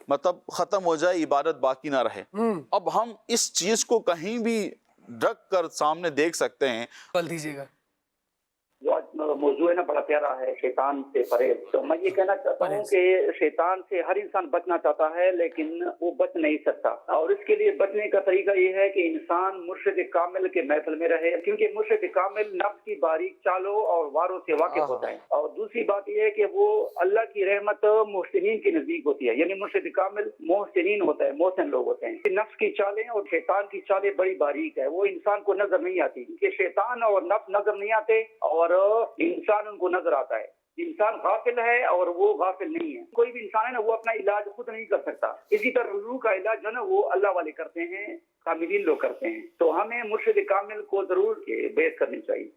مطلب ختم ہو جائے، عبادت باقی نہ رہے. اب ہم اس چیز کو کہیں بھی رکھ کر سامنے دیکھ سکتے ہیں.
بول دیجیے گا.
جو آج موضوع نا بڑا پیارا ہے شیطان سے پرہیز. تو میں یہ کہنا چاہتا ہوں کہ شیطان سے ہر انسان بچنا چاہتا ہے لیکن وہ بچ نہیں سکتا, اور اس کے لیے بچنے کا طریقہ یہ ہے کہ انسان مرشد کامل کے محفل میں رہے, کیونکہ مرشد کامل نفس کی باریک چالوں اور واروں سے واقف ہوتا ہے. اور دوسری بات یہ ہے کہ وہ اللہ کی رحمت محسنین کے نزدیک ہوتی ہے, یعنی مرشد کامل محسنین ہوتا ہے, محسن لوگ ہوتے ہیں. نفس کی چالیں اور شیطان کی چالیں بڑی باریک ہے, وہ انسان کو نظر نہیں آتی, کہ شیطان اور نفس نظر نہیں آتے اور انسان ان کو نظر آتا ہے. انسان غافل ہے اور وہ غافل نہیں ہے. کوئی بھی انسان ہے نا وہ اپنا علاج خود نہیں کر سکتا, اسی طرح روح کا علاج جو ہے نا وہ اللہ والے کرتے ہیں, کاملین لوگ کرتے ہیں. تو ہمیں مرشد کامل کو ضرور بیعت کرنی چاہیے.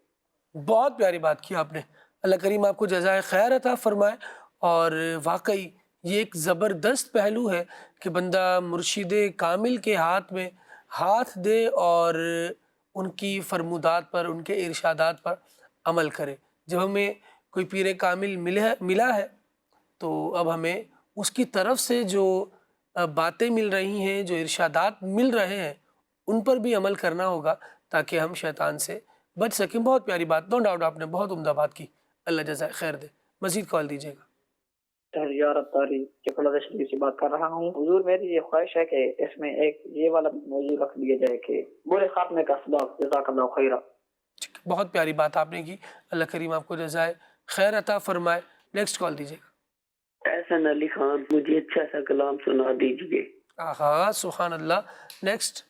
بہت پیاری بات کی آپ نے, اللہ کریم آپ کو جزائے خیر عطا فرمائے. اور واقعی یہ ایک زبردست پہلو ہے کہ بندہ مرشد کامل کے ہاتھ میں ہاتھ دے اور ان کی فرمودات پر, ان کے ارشادات پر عمل کرے. جب ہمیں کوئی پیر کامل ملا ہے تو اب ہمیں اس کی طرف سے جو باتیں مل رہی ہیں, جو ارشادات مل رہے ہیں, ان پر بھی عمل کرنا ہوگا تاکہ ہم شیطان سے بچ سکیں. بہت پیاری بات, نو ڈاؤٹ آپ نے بہت عمدہ بات کی, اللہ جزائے خیر دے. مزید کال دیجیے گا.
شہریار اتاری چکلہ شریف سے بات کر رہا ہوں. حضور میری یہ خواہش ہے کہ اس میں ایک یہ والا موضوع رکھ دیا جائے کہ برے خاتمے کا اسباب. جزاک اللہ خیرہ.
بہت پیاری بات آپ نے کی, اللہ کریم آپ کو جزائے خیر عطا فرمائے. نیکسٹ کال دیجیے گا.
احسن علی خان, مجھے اچھا سا کلام سنا دیجیے.
آہا سبحان اللہ. نیکسٹ.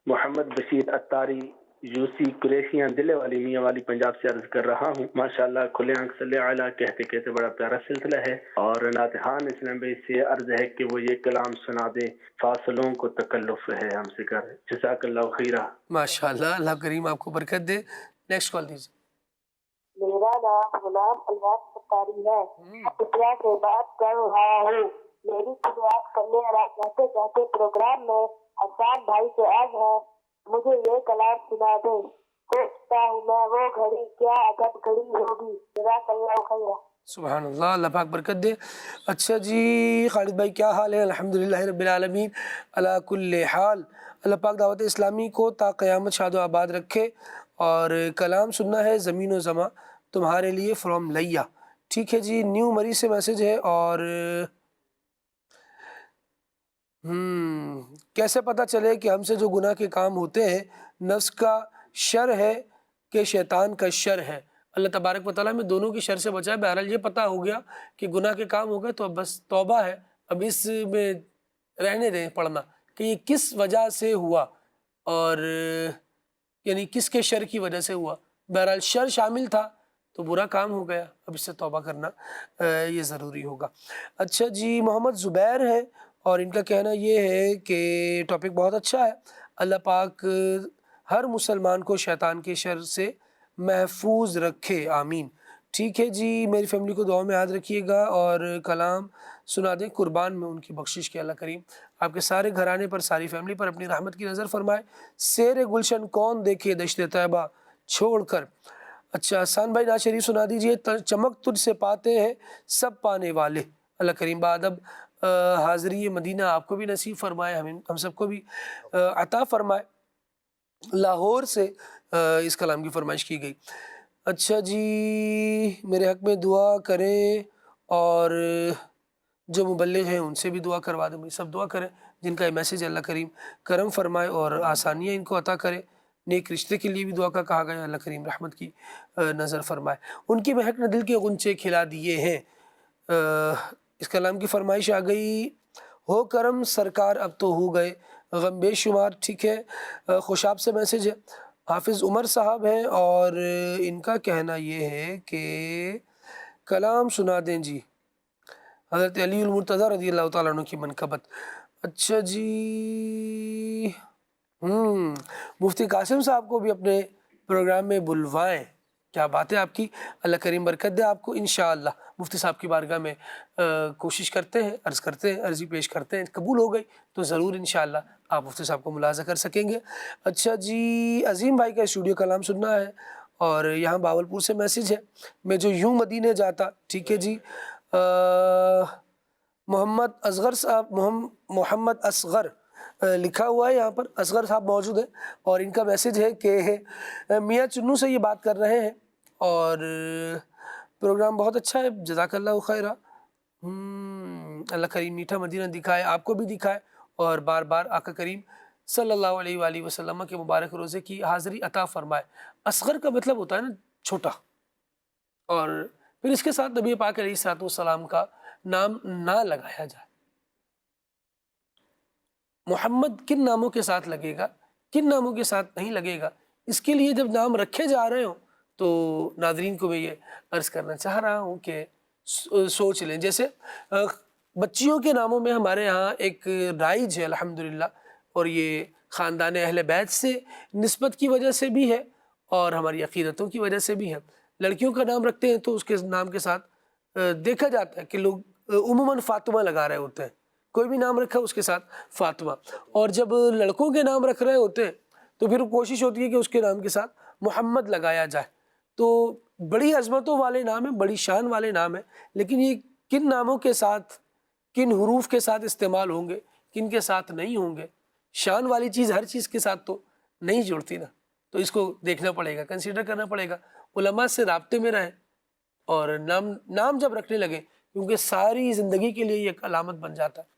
محمد بشیر اتاری یوسی قریشیاں دلے والی میاں والی پنجاب سے عرض کر رہا ہوں. ماشاءاللہ کھلے آنکھ صلی اعلیٰ کہتے کہتے بڑا پیارا سلسلہ ہے, اور ناتحان اسلام بھائی سے عرض ہے کہ وہ یہ کلام سنا دیں. فاصلوں کو تکلف ہے ہم سے کر. جزاک اللہ خیرہ.
ماشاءاللہ, اللہ کریم آپ کو برکت دے. نیکسٹ کال دیجیے.
میرا نام غلام الواس اتاری ہے, پٹیا سے بات کر رہا ہوں. میری خدمات کرنے والا کہتے کہتے پروگرام میں حسان بھائی سے عرض ہے مجھے یہ کلام سنا دیں. سوچتا ہوں میں وہ گھڑی کیا عجب گھڑی ہوگی. جزاک اللہ خیرہ.
سبحان اللہ, اللہ پاک برکت دے. اچھا جی خالد بھائی کیا حال ہے؟ الحمدللہ رب العالمین علی کل حال. اللہ پاک دعوت اسلامی کو تا قیامت شاد و آباد رکھے. اور کلام سننا ہے زمین و زماں تمہارے لیے فرام لیا. ٹھیک ہے جی. نیو مری سے میسج ہے, اور کیسے پتہ چلے کہ ہم سے جو گناہ کے کام ہوتے ہیں نفس کا شر ہے کہ شیطان کا شر ہے؟ اللہ تبارک و تعالیٰ میں دونوں کی شر سے بچائے. بہرحال یہ پتہ ہو گیا کہ گناہ کے کام ہو گئے تو اب بس توبہ ہے, اب اس میں رہنے دیں پڑھنا کہ یہ کس وجہ سے ہوا, اور یعنی کس کے شر کی وجہ سے ہوا. بہرحال شر شامل تھا تو برا کام ہو گیا, اب اس سے توبہ کرنا یہ ضروری ہوگا. اچھا جی محمد زبیر ہے, اور ان کا کہنا یہ ہے کہ ٹاپک بہت اچھا ہے. اللہ پاک ہر مسلمان کو شیطان کے شر سے محفوظ رکھے, آمین. ٹھیک ہے جی, میری فیملی کو دعا میں یاد رکھیے گا, اور کلام سنا دیں قربان میں ان کی بخشش کے. اللہ کریم آپ کے سارے گھرانے پر, ساری فیملی پر اپنی رحمت کی نظر فرمائے. سیر گلشن کون دیکھے دشت طیبہ چھوڑ کر. اچھا حسان بھائی نعت شریف سنا دیجئے. چمک تجھ سے پاتے ہیں سب پانے والے. اللہ کریم بادب حاضری مدینہ آپ کو بھی نصیب فرمائے, ہم سب کو بھی عطا فرمائے. لاہور سے اس کلام کی فرمائش کی گئی. اچھا جی میرے حق میں دعا کریں, اور جو مبلغ ہیں ان سے بھی دعا کروا دیں. سب دعا کریں جن کا یہ میسیج اللہ کریم کرم فرمائے اور آسانیاں ان کو عطا کرے. نیک رشتے کے لیے بھی دعا کا کہا گیا, اللہ کریم رحمت کی نظر فرمائے. ان کی مہک نے دل کے غنچے کھلا دیے ہیں. اس کلام کی فرمائش آ گئی. ہو کرم سرکار اب تو ہو گئے غم بے شمار. ٹھیک ہے, خوشاب سے میسیج ہے. حافظ عمر صاحب ہیں, اور ان کا کہنا یہ ہے کہ کلام سنا دیں جی حضرت علی المرتضیٰ رضی اللہ تعالیٰ عنہ کی منقبت. اچھا جی مفتی قاسم صاحب کو بھی اپنے پروگرام میں بلوائیں. کیا بات ہے آپ کی, اللہ کریم برکت دے آپ کو. انشاءاللہ مفتی صاحب کی بارگاہ میں کوشش کرتے ہیں, عرض کرتے ہیں, عرضی پیش کرتے ہیں. قبول ہو گئی تو ضرور انشاءاللہ آپ مفتی صاحب کو ملاحظہ کر سکیں گے. اچھا جی عظیم بھائی کا اسٹوڈیو کلام سننا ہے, اور یہاں باولپور سے میسیج ہے. میں جو یوں مدینے جاتا. ٹھیک ہے جی. محمد اصغر صاحب, محمد اصغر لکھا ہوا ہے یہاں پر, اصغر صاحب موجود ہیں, اور ان کا میسیج ہے کہ میاں چنو سے یہ بات کر رہے ہیں, اور پروگرام بہت اچھا ہے، جزاک اللہ خیرہ۔ اللہ کریم میٹھا مدینہ دکھائے، آپ کو بھی دکھائے، اور بار بار آقا کریم صلی اللہ علیہ وآلہ وسلم کے مبارک روزے کی حاضری عطا فرمائے۔ اصغر کا مطلب ہوتا ہے نا چھوٹا، اور پھر اس کے ساتھ نبی پاک علیہ الصلوۃ والسلام کا نام نہ لگایا جائے۔ محمد کن ناموں کے ساتھ لگے گا، کن ناموں کے ساتھ نہیں لگے گا، اس کے لیے جب نام رکھے جا رہے ہوں تو ناظرین کو میں یہ عرض کرنا چاہ رہا ہوں کہ سوچ لیں۔ جیسے بچیوں کے ناموں میں ہمارے ہاں ایک رائج ہے الحمدللہ، اور یہ خاندان اہل بیت سے نسبت کی وجہ سے بھی ہے اور ہماری عقیدتوں کی وجہ سے بھی ہے۔ لڑکیوں کا نام رکھتے ہیں تو اس کے نام کے ساتھ دیکھا جاتا ہے کہ لوگ عموماً فاطمہ لگا رہے ہوتے ہیں، کوئی بھی نام رکھا اس کے ساتھ فاطمہ، اور جب لڑکوں کے نام رکھ رہے ہوتے ہیں تو پھر کوشش ہوتی ہے کہ اس کے نام کے ساتھ محمد لگایا جائے۔ تو بڑی عظمتوں والے نام ہیں، بڑی شان والے نام ہیں، لیکن یہ کن ناموں کے ساتھ، کن حروف کے ساتھ استعمال ہوں گے، کن کے ساتھ نہیں ہوں گے، شان والی چیز ہر چیز کے ساتھ تو نہیں جڑتی نا، تو اس کو دیکھنا پڑے گا، کنسیڈر کرنا پڑے گا، علماء سے رابطے میں رہیں، اور نام جب رکھنے لگے، کیونکہ ساری زندگی کے لیے یہ ایک علامت بن جاتا ہے،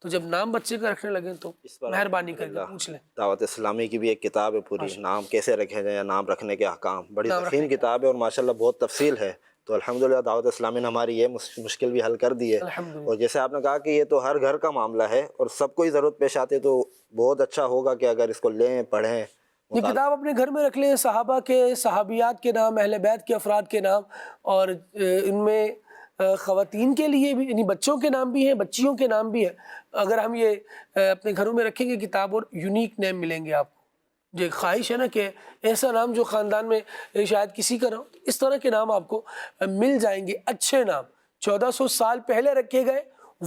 تو جب نام بچے کا رکھنے لگے تو مہربانی کر کے پوچھ لیں۔
دعوت اسلامی کی بھی ایک کتاب ہے پوری، نام کیسے رکھے جائیں، نام رکھنے کے احکام، بڑی ضخیم کتاب ہے اور ماشاءاللہ بہت تفصیل ہے۔ تو الحمدللہ دعوت اسلامی نے ہماری یہ مشکل بھی حل کر دی ہے، اور جیسے آپ نے کہا کہ یہ تو ہر گھر کا معاملہ ہے اور سب کو ہی ضرورت پیش آتی ہے، تو بہت اچھا ہوگا کہ اگر اس کو لیں، پڑھیں۔
یہ کتاب اپنے گھر میں رکھ لیں، صحابہ کے، صحابیات کے نام، اہل بیت کے افراد کے نام، اور ان میں خواتین کے لیے بھی، یعنی بچوں کے نام بھی ہیں، بچیوں کے نام بھی ہیں۔ اگر ہم یہ اپنے گھروں میں رکھیں گے کتاب، اور یونیک نیم ملیں گے آپ کو۔ جو ایک خواہش ہے نا کہ ایسا نام جو خاندان میں شاید کسی کا نہ ہو، اس طرح کے نام آپ کو مل جائیں گے، اچھے نام، 1400 سال پہلے رکھے گئے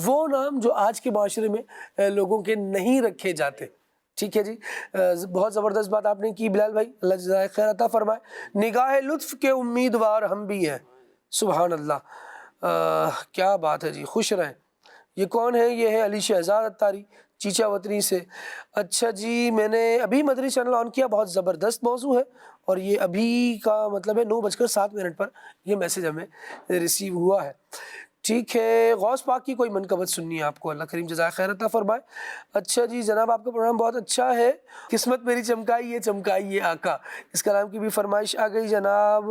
وہ نام جو آج کے معاشرے میں لوگوں کے نہیں رکھے جاتے۔ ٹھیک ہے جی، بہت زبردست بات آپ نے کی بلال بھائی، اللہ جزائے خیر عطا فرمائے۔ نگاہ لطف کے امیدوار ہم بھی ہیں، سبحان اللہ، کیا بات ہے جی، خوش رہیں۔ یہ کون ہے؟ یہ ہے علی شہزاد اتاری، چیچا وطنی سے۔ اچھا جی، میں نے ابھی مدری چینل آن کیا، بہت زبردست موضوع ہے، اور یہ ابھی کا مطلب ہے 9:07 پر یہ میسج ہمیں ریسیو ہوا ہے۔ ٹھیک ہے، غوث پاک کی کوئی منقبت سننی ہے آپ کو، اللہ کریم جزائے خیر عطا فرمائے۔ اچھا جی جناب، آپ کا پروگرام بہت اچھا ہے، قسمت میری چمکائیے چمکائیے آقا، اس کلام کی بھی فرمائش آ گئی جناب۔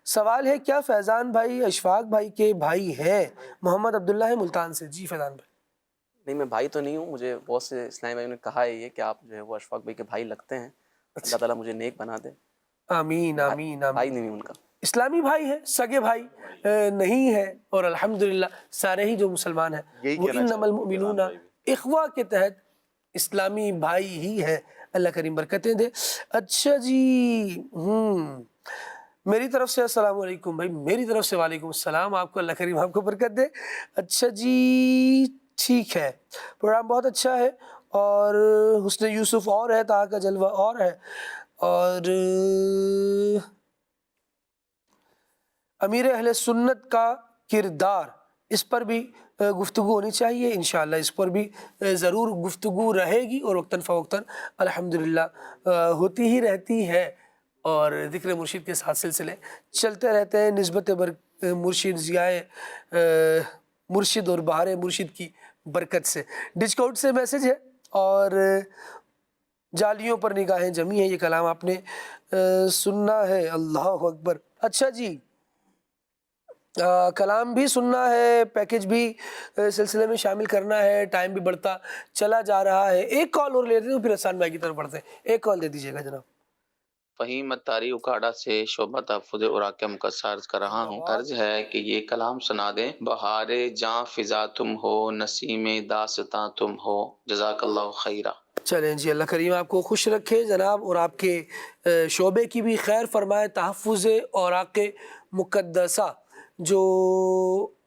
سوال ہے، کیا فیضان بھائی اشفاق بھائی کے بھائی ہیں؟ محمد عبداللہ ہے ملتان سے۔ جی فیضان بھائی،
نہیں میں بھائی تو نہیں ہوں، مجھے بہت سے اسلامی بھائیوں نے کہا ہے یہ کہ آپ جو ہے وہ اشفاق بھائی کے بھائی لگتے ہیں، اللہ تعالیٰ مجھے نیک بنا دے۔
آمین آمین آمین۔
بھائی نہیں ان کا،
اسلامی بھائی ہیں، سگے بھائی نہیں ہے، اور الحمدللہ سارے ہی جو مسلمان ہیں وہ انما المؤمنون اخوہ کے تحت اسلامی بھائی ہی ہیں، اللہ کریم برکتیں دے۔ اچھا جی، میری طرف سے السلام علیکم بھائی، میری طرف سے وعلیکم السلام، آپ کو اللہ کریم آپ کو برکت دے۔ اچھا جی ٹھیک ہے، پروگرام بہت اچھا ہے، اور حسن یوسف اور ہے، طاہر کا جلوہ اور ہے، اور امیر اہل سنت کا کردار، اس پر بھی گفتگو ہونی چاہیے، انشاءاللہ اس پر بھی ضرور گفتگو رہے گی، اور وقتاً فوقتاً الحمدللہ ہوتی ہی رہتی ہے، اور ذکر مرشد کے ساتھ سلسلے چلتے رہتے ہیں نسبت مرشد، ضیائے مرشد اور بہار مرشد کی برکت سے۔ ڈسکاؤنٹ سے میسج ہے، اور جالیوں پر نگاہیں جمی ہیں، یہ کلام آپ نے سننا ہے، اللہ اکبر۔ اچھا جی، کلام بھی سننا ہے، پیکج بھی سلسلے میں شامل کرنا ہے، ٹائم بھی بڑھتا چلا جا رہا ہے۔ ایک کال اور لیتے ہیں پھر حسان بھائی کی طرف بڑھتے ہیں، ایک کال دے دیجیے گا جناب۔
فہیم اتاری اکاڑا سے شعبہ تحفظ عراق مقدس عرض کر رہا ہوں، عرض ہے کہ یہ کلام سنا دیں۔ بہار جاں فضا تم ہو، نسیم داستاں تم ہو، جزاک اللہ خیرہ۔
چلیں جی، اللہ کریم آپ کو خوش رکھے جناب، اور آپ کے شعبے کی بھی خیر فرمائے۔ تحفظ اوراق مقدسہ، جو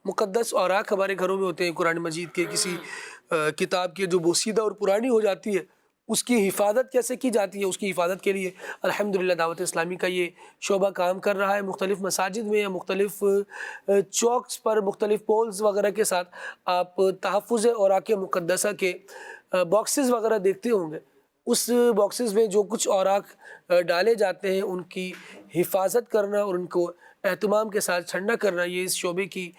مقدس اوراق ہمارے گھروں میں ہوتے ہیں، قرآن مجید کے کسی کتاب کی جو بوسیدہ اور پرانی ہو جاتی ہے، اس کی حفاظت کیسے کی جاتی ہے، اس کی حفاظت کے لیے الحمدللہ دعوت اسلامی کا یہ شعبہ کام کر رہا ہے۔ مختلف مساجد میں یا مختلف چوکس پر مختلف پولز وغیرہ کے ساتھ آپ تحفظ اوراق مقدسہ کے باکسز وغیرہ دیکھتے ہوں گے، اس باکسز میں جو کچھ اوراق ڈالے جاتے ہیں ان کی حفاظت کرنا اور ان کو اہتمام کے ساتھ ٹھنڈا کرنا یہ اس شعبے کی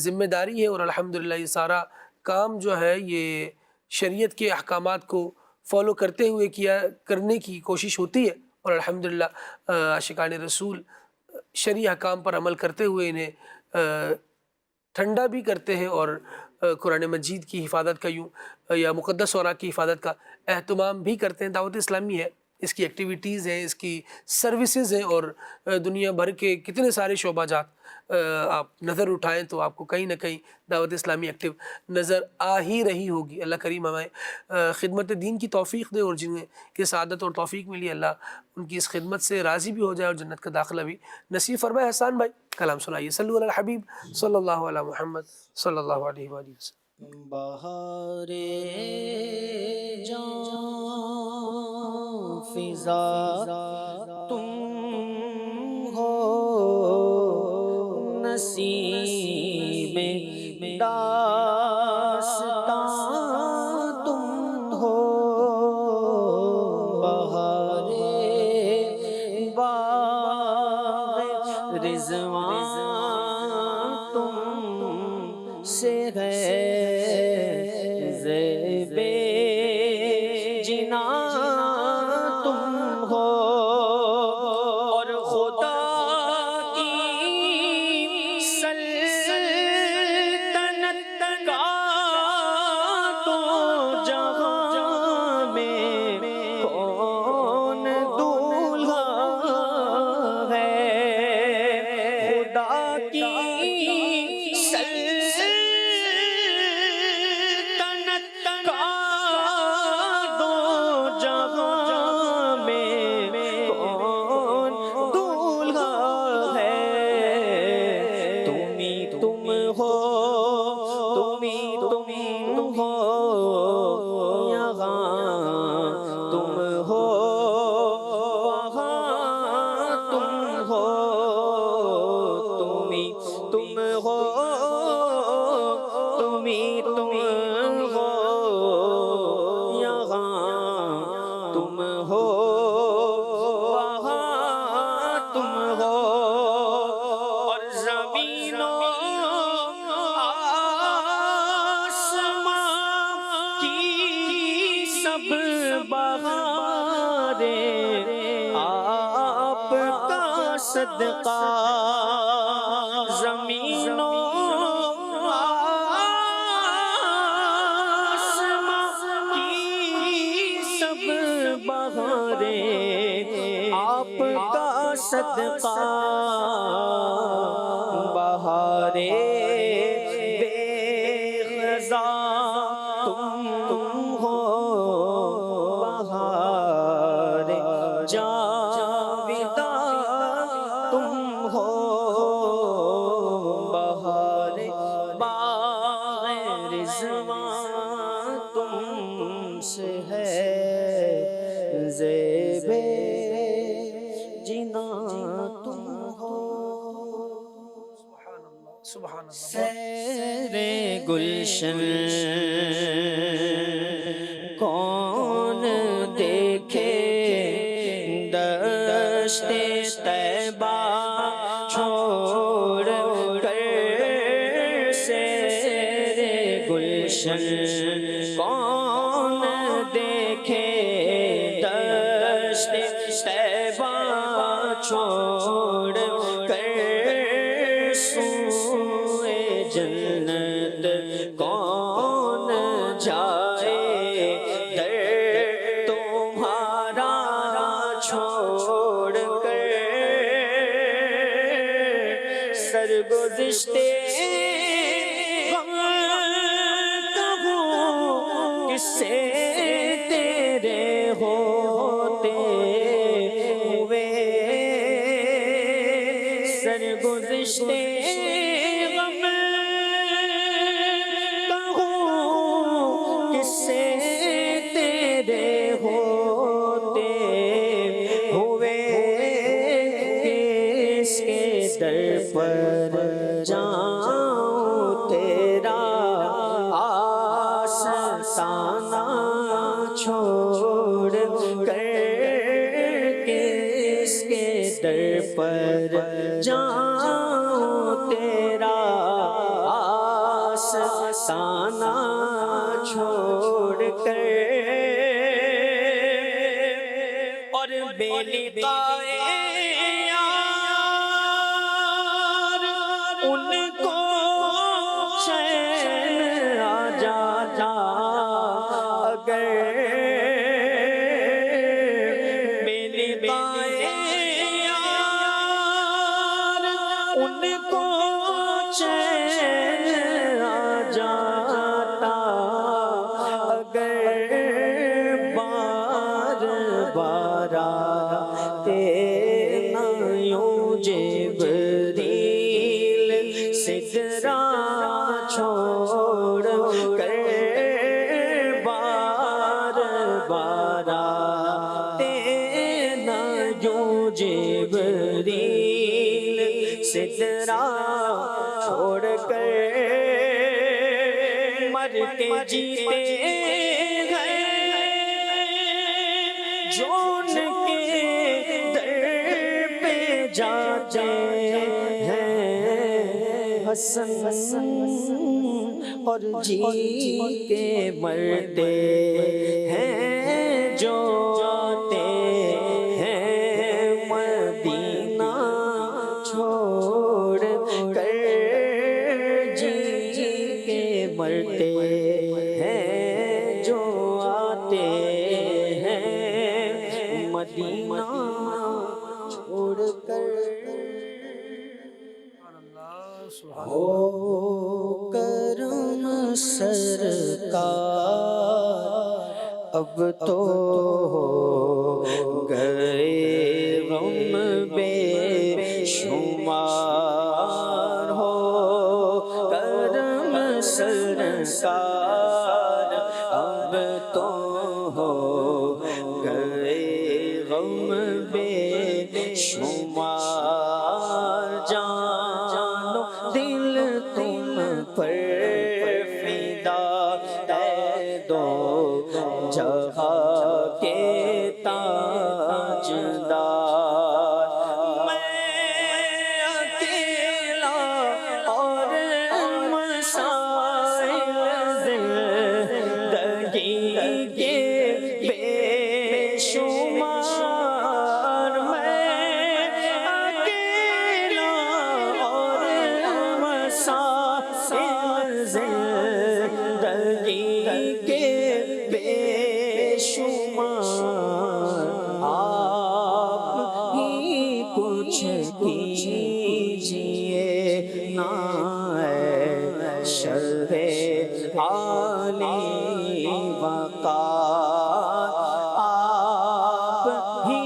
ذمہ داری ہے، اور الحمدللہ یہ سارا کام جو ہے یہ شریعت کے احکامات کو فالو کرتے ہوئے کرنے کی کوشش ہوتی ہے، اور الحمدللہ عاشقان رسول شرعی احکام پر عمل کرتے ہوئے انہیں ٹھنڈا بھی کرتے ہیں، اور قرآن مجید کی حفاظت کا یا مقدس اوراق کی حفاظت کا اہتمام بھی کرتے ہیں۔ دعوت اسلامی ہے، اس کی ایکٹیویٹیز ہیں، اس کی سروسز ہیں، اور دنیا بھر کے کتنے سارے شعبہ جات آپ نظر اٹھائیں تو آپ کو کہیں نہ کہیں دعوت اسلامی ایکٹیو نظر آ ہی رہی ہوگی۔ اللہ کریم ہمیں خدمت دین کی توفیق دے، اور جنہیں کی سعادت اور توفیق ملی اللہ ان کی اس خدمت سے راضی بھی ہو جائے اور جنت کا داخلہ بھی نصیب فرمائے۔ احسان بھائی کلام سنائیے، صلو علی الحبیب صلی اللہ علی محمد صلی اللہ علیہ وآلہ وسلم۔
بہار جان فضا تم ہو، نصیب داستاں تم ہو، بہار باغ رضوان تم سے ہے، زیب جنا تم ہو، اور خدا کی سلطنت کا تو جہاں میں کون دولہا ہے، خدا کی صدقہ زمین و آسمان کی سب بہاریں آپ کا صدقہ، بہاریں بے خزاں تم ہو، بہاریں جاویداں تم ہو، بہار باغ رضوان تم سے ہے، زیب جنا تم ہو،
سبحان اللہ۔
سیر گلشن کون دیکھے، دشت طیبہ چھوڑ کر، سیر گلشن کون دیکھے، دشت طیبہ چھوڑ کر، سوئے جنت کون جائے، در تمہارا چھوڑ کر، سرگزشتے غم کہوں کس سے تیرے ہوتے ہوئے، سرگزشتے غم کہوں کس سے تیرے ہوتے ہوئے، کس کے در پر جاؤں، تیرا آستانہ چھوڑ کر، کس کے در پر جاؤں۔ بے لقائے یار ان کو چین آ جاتا اگر بے لقائے یار ان کو چین آ جاتا اگر بار بار آتے نہ یوں جبریل سدرا چھوڑ کر بار بار آتے نہ یوں جبریل سدرا چھوڑ کر مرتے جیتے گئے جو ان کے در پہ جاتے ہیں حسن اور جی کے مرتے ہیں جو آتے ہیں مدینہ چھوڑ کر جی کے مرتے ہیں جو آتے ہیں مدینہ چھوڑ کر ہو کرم سرکار اب تو ہو گئے غم بے شمار ہو کرم سرکار اب تو ہو گئے غم بے شمار جانو دل تم پر فدا ہے دو جہاں کے تاجدار میں اکیلا اور مسائل زندگی کے بے شمار میں اکیلا اور مسائل زندگی کے بے شمار آپ ہی کچھ کیجئے نا شرح عالی وقار آپ ہی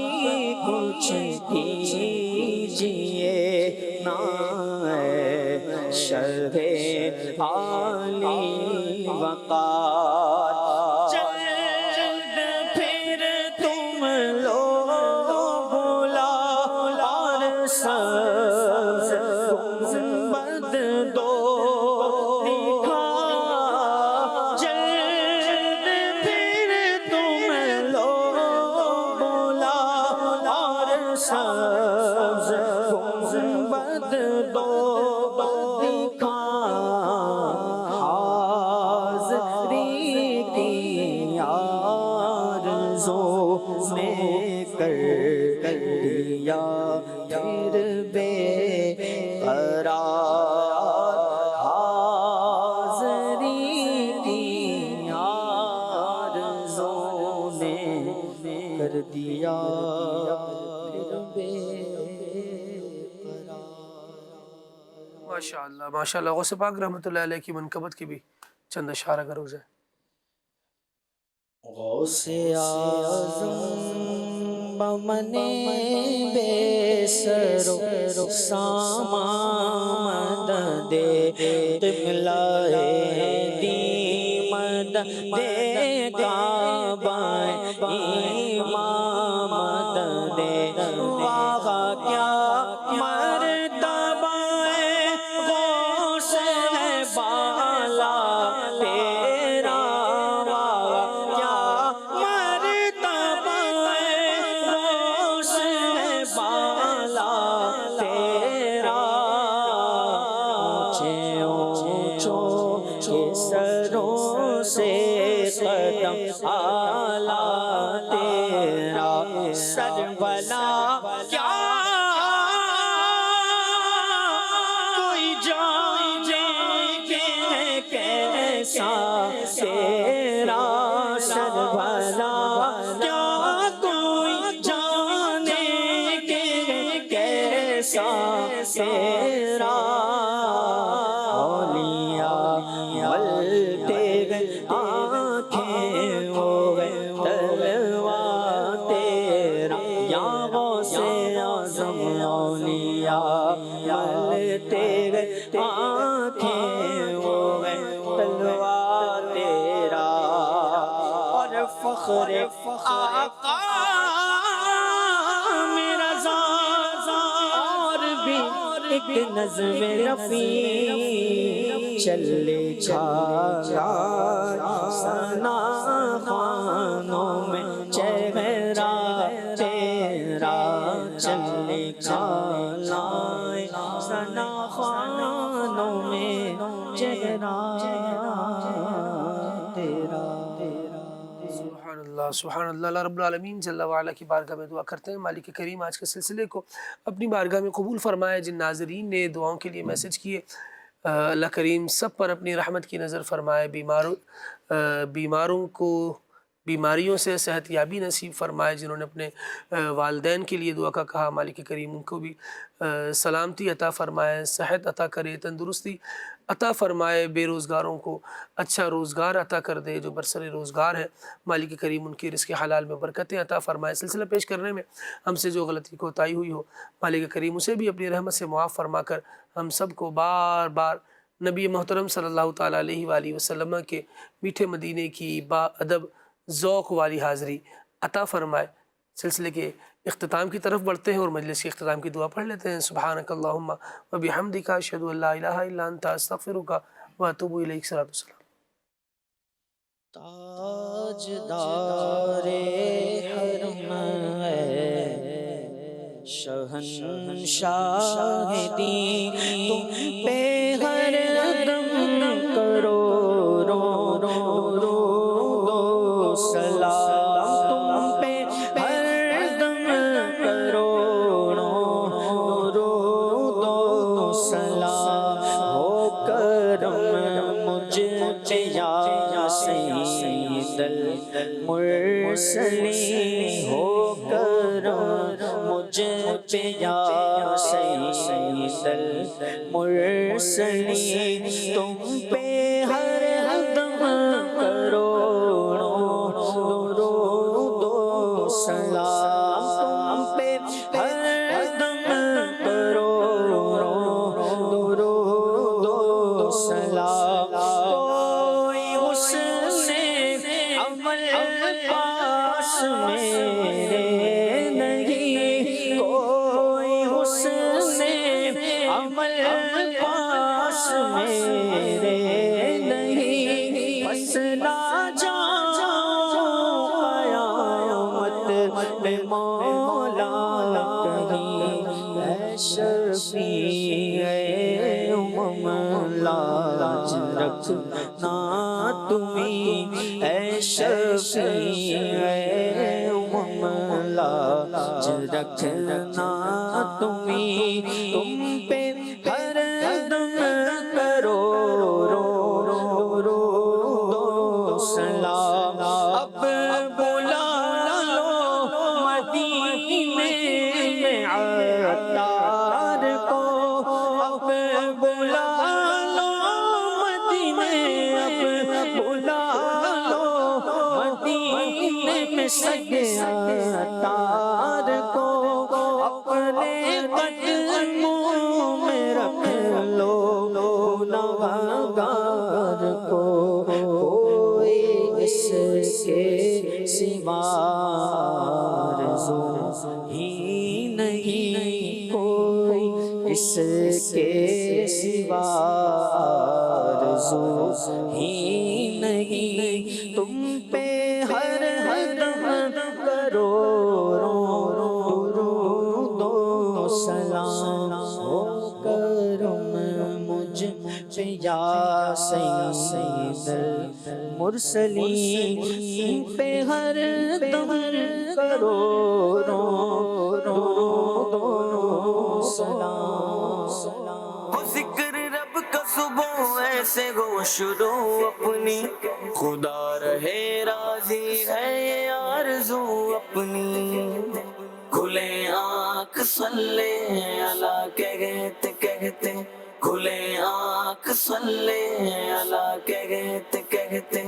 کچھ کیجئے نا شرح عالی وقار جلد پھر تم لوگ بلا اور سبز گنبد دو دکھا جلد پھر تم لوگ بلا اور سبز گنبد دو دکھا حاضری کی آرزو میں کر دیا پھر بے قرار حاضری کی آرزو میں کر دیا پھر بے
ماشاءاللہ ماشاءاللہ غوث پاک رحمۃ اللہ علیہ کی منقبت کی بھی چند اشارہ گروز ہے
غوث اعظم بمن بے سرو سامان دے قبلہ دی مدد دے کعبہ امام دے واغا کیا مرتبہ غوث ہے بالا تیرا واغا کیا مرتبہ غوث ہے بالا تیرا اونچے اونچوں کے سروں سے قدم آلہ تیرا سربلا کیا کوئی جانے کہ کیسا تیرا سربلا کیا کوئی جانے کہ کیسا تیرا اولیاء ملتے گئے آنکھیں ہو گئے تلوا تیرا یا غوث اعظم اولیاء ملتے گئے آنکھیں ہو گئے تلوا تیرا اور فخر آقا میرا اور بھی ایک نظم رفیع چلے چھایا ثنا خوانوں میں چہرہ تیرا چلے چھایا ثنا خوانوں میں چہرہ تیرا
سبحان اللہ اللہ رب العالمین جل وعلا کی بارگاہ میں دعا کرتے ہیں مالک کریم آج کے سلسلے کو اپنی بارگاہ میں قبول فرمائے. جن ناظرین نے دعاؤں کے لیے میسج کیے اللہ کریم سب پر اپنی رحمت کی نظر فرمائے. بیماروں کو بیماریوں سے صحت یابی نصیب فرمائے. جنہوں نے اپنے والدین کے لیے دعا کا کہا مالک کریم ان کو بھی سلامتی عطا فرمائے, صحت عطا کرے, تندرستی عطا فرمائے. بے روزگاروں کو اچھا روزگار عطا کر دے. جو برسر روزگار ہے مالک کریم ان کی رزق حلال میں برکتیں عطا فرمائے. سلسلہ پیش کرنے میں ہم سے جو غلطی کوتاہی ہوئی ہو مالک کریم اسے بھی اپنی رحمت سے معاف فرما کر ہم سب کو بار بار نبی محترم صلی اللہ تعالیٰ علیہ وآلہ وسلم کے میٹھے مدینے کی با ادب ذوق والی حاضری عطا فرمائے. سلسلے کے اختتام کی طرف بڑھتے ہیں اور مجلس کے اختتام کی دعا پڑھ لیتے ہیں. سبحانک اللہم و بحمدک اشہد ان لا الہ الا انت استغفرک و اتوب الیک. صلی اللہ علیہ وسلم.
تاجدار حرم ہے شہنشاہ دین تم پہ ہر دم کرو رو دو سلام تم پہ ہر دم کرو دو سلام ہو کرم مجھ پہ یا سید المرسلین ہو کرم مجھ پہ یا سید المرسلین تم پہ ہر دم کرو دو سلام تم پہ ہر دم کرو دو سلام کوئی حسن عمل پاس میرے نہیں کوئی حسن عمل پاس میرے نہیں بس نہ جاؤں قیامت میں مولا کہیں اے شفیع لاج رکھنا تمہیں اے شفیع لاج رکھنا تمہیں تم پہ ہر دم کرو دو سلام اب بلا لو مدینے میں عطار کو اب بلا عطار کو اپنے قدموں میں رکھ لو نوگار کو کوئی اس کے سوا آرزو ہی نہیں کوئی اس کے سوا آرزو ہی نہیں تم پہ ہر دم کرو دو سلام ہو کرم مجھ پہ یا سید المرسلین پہ ہر دم کرو رو رو سلام
وہ ذکر رب کا صبح ایسے ہو شروع اپنی، خدا رہے راضی ہے یہ آرزو اپنی، کھلے آنکھ صلی اللہ کہتے کہتے، کھلے آنکھ صلی اللہ کہتے کہتے،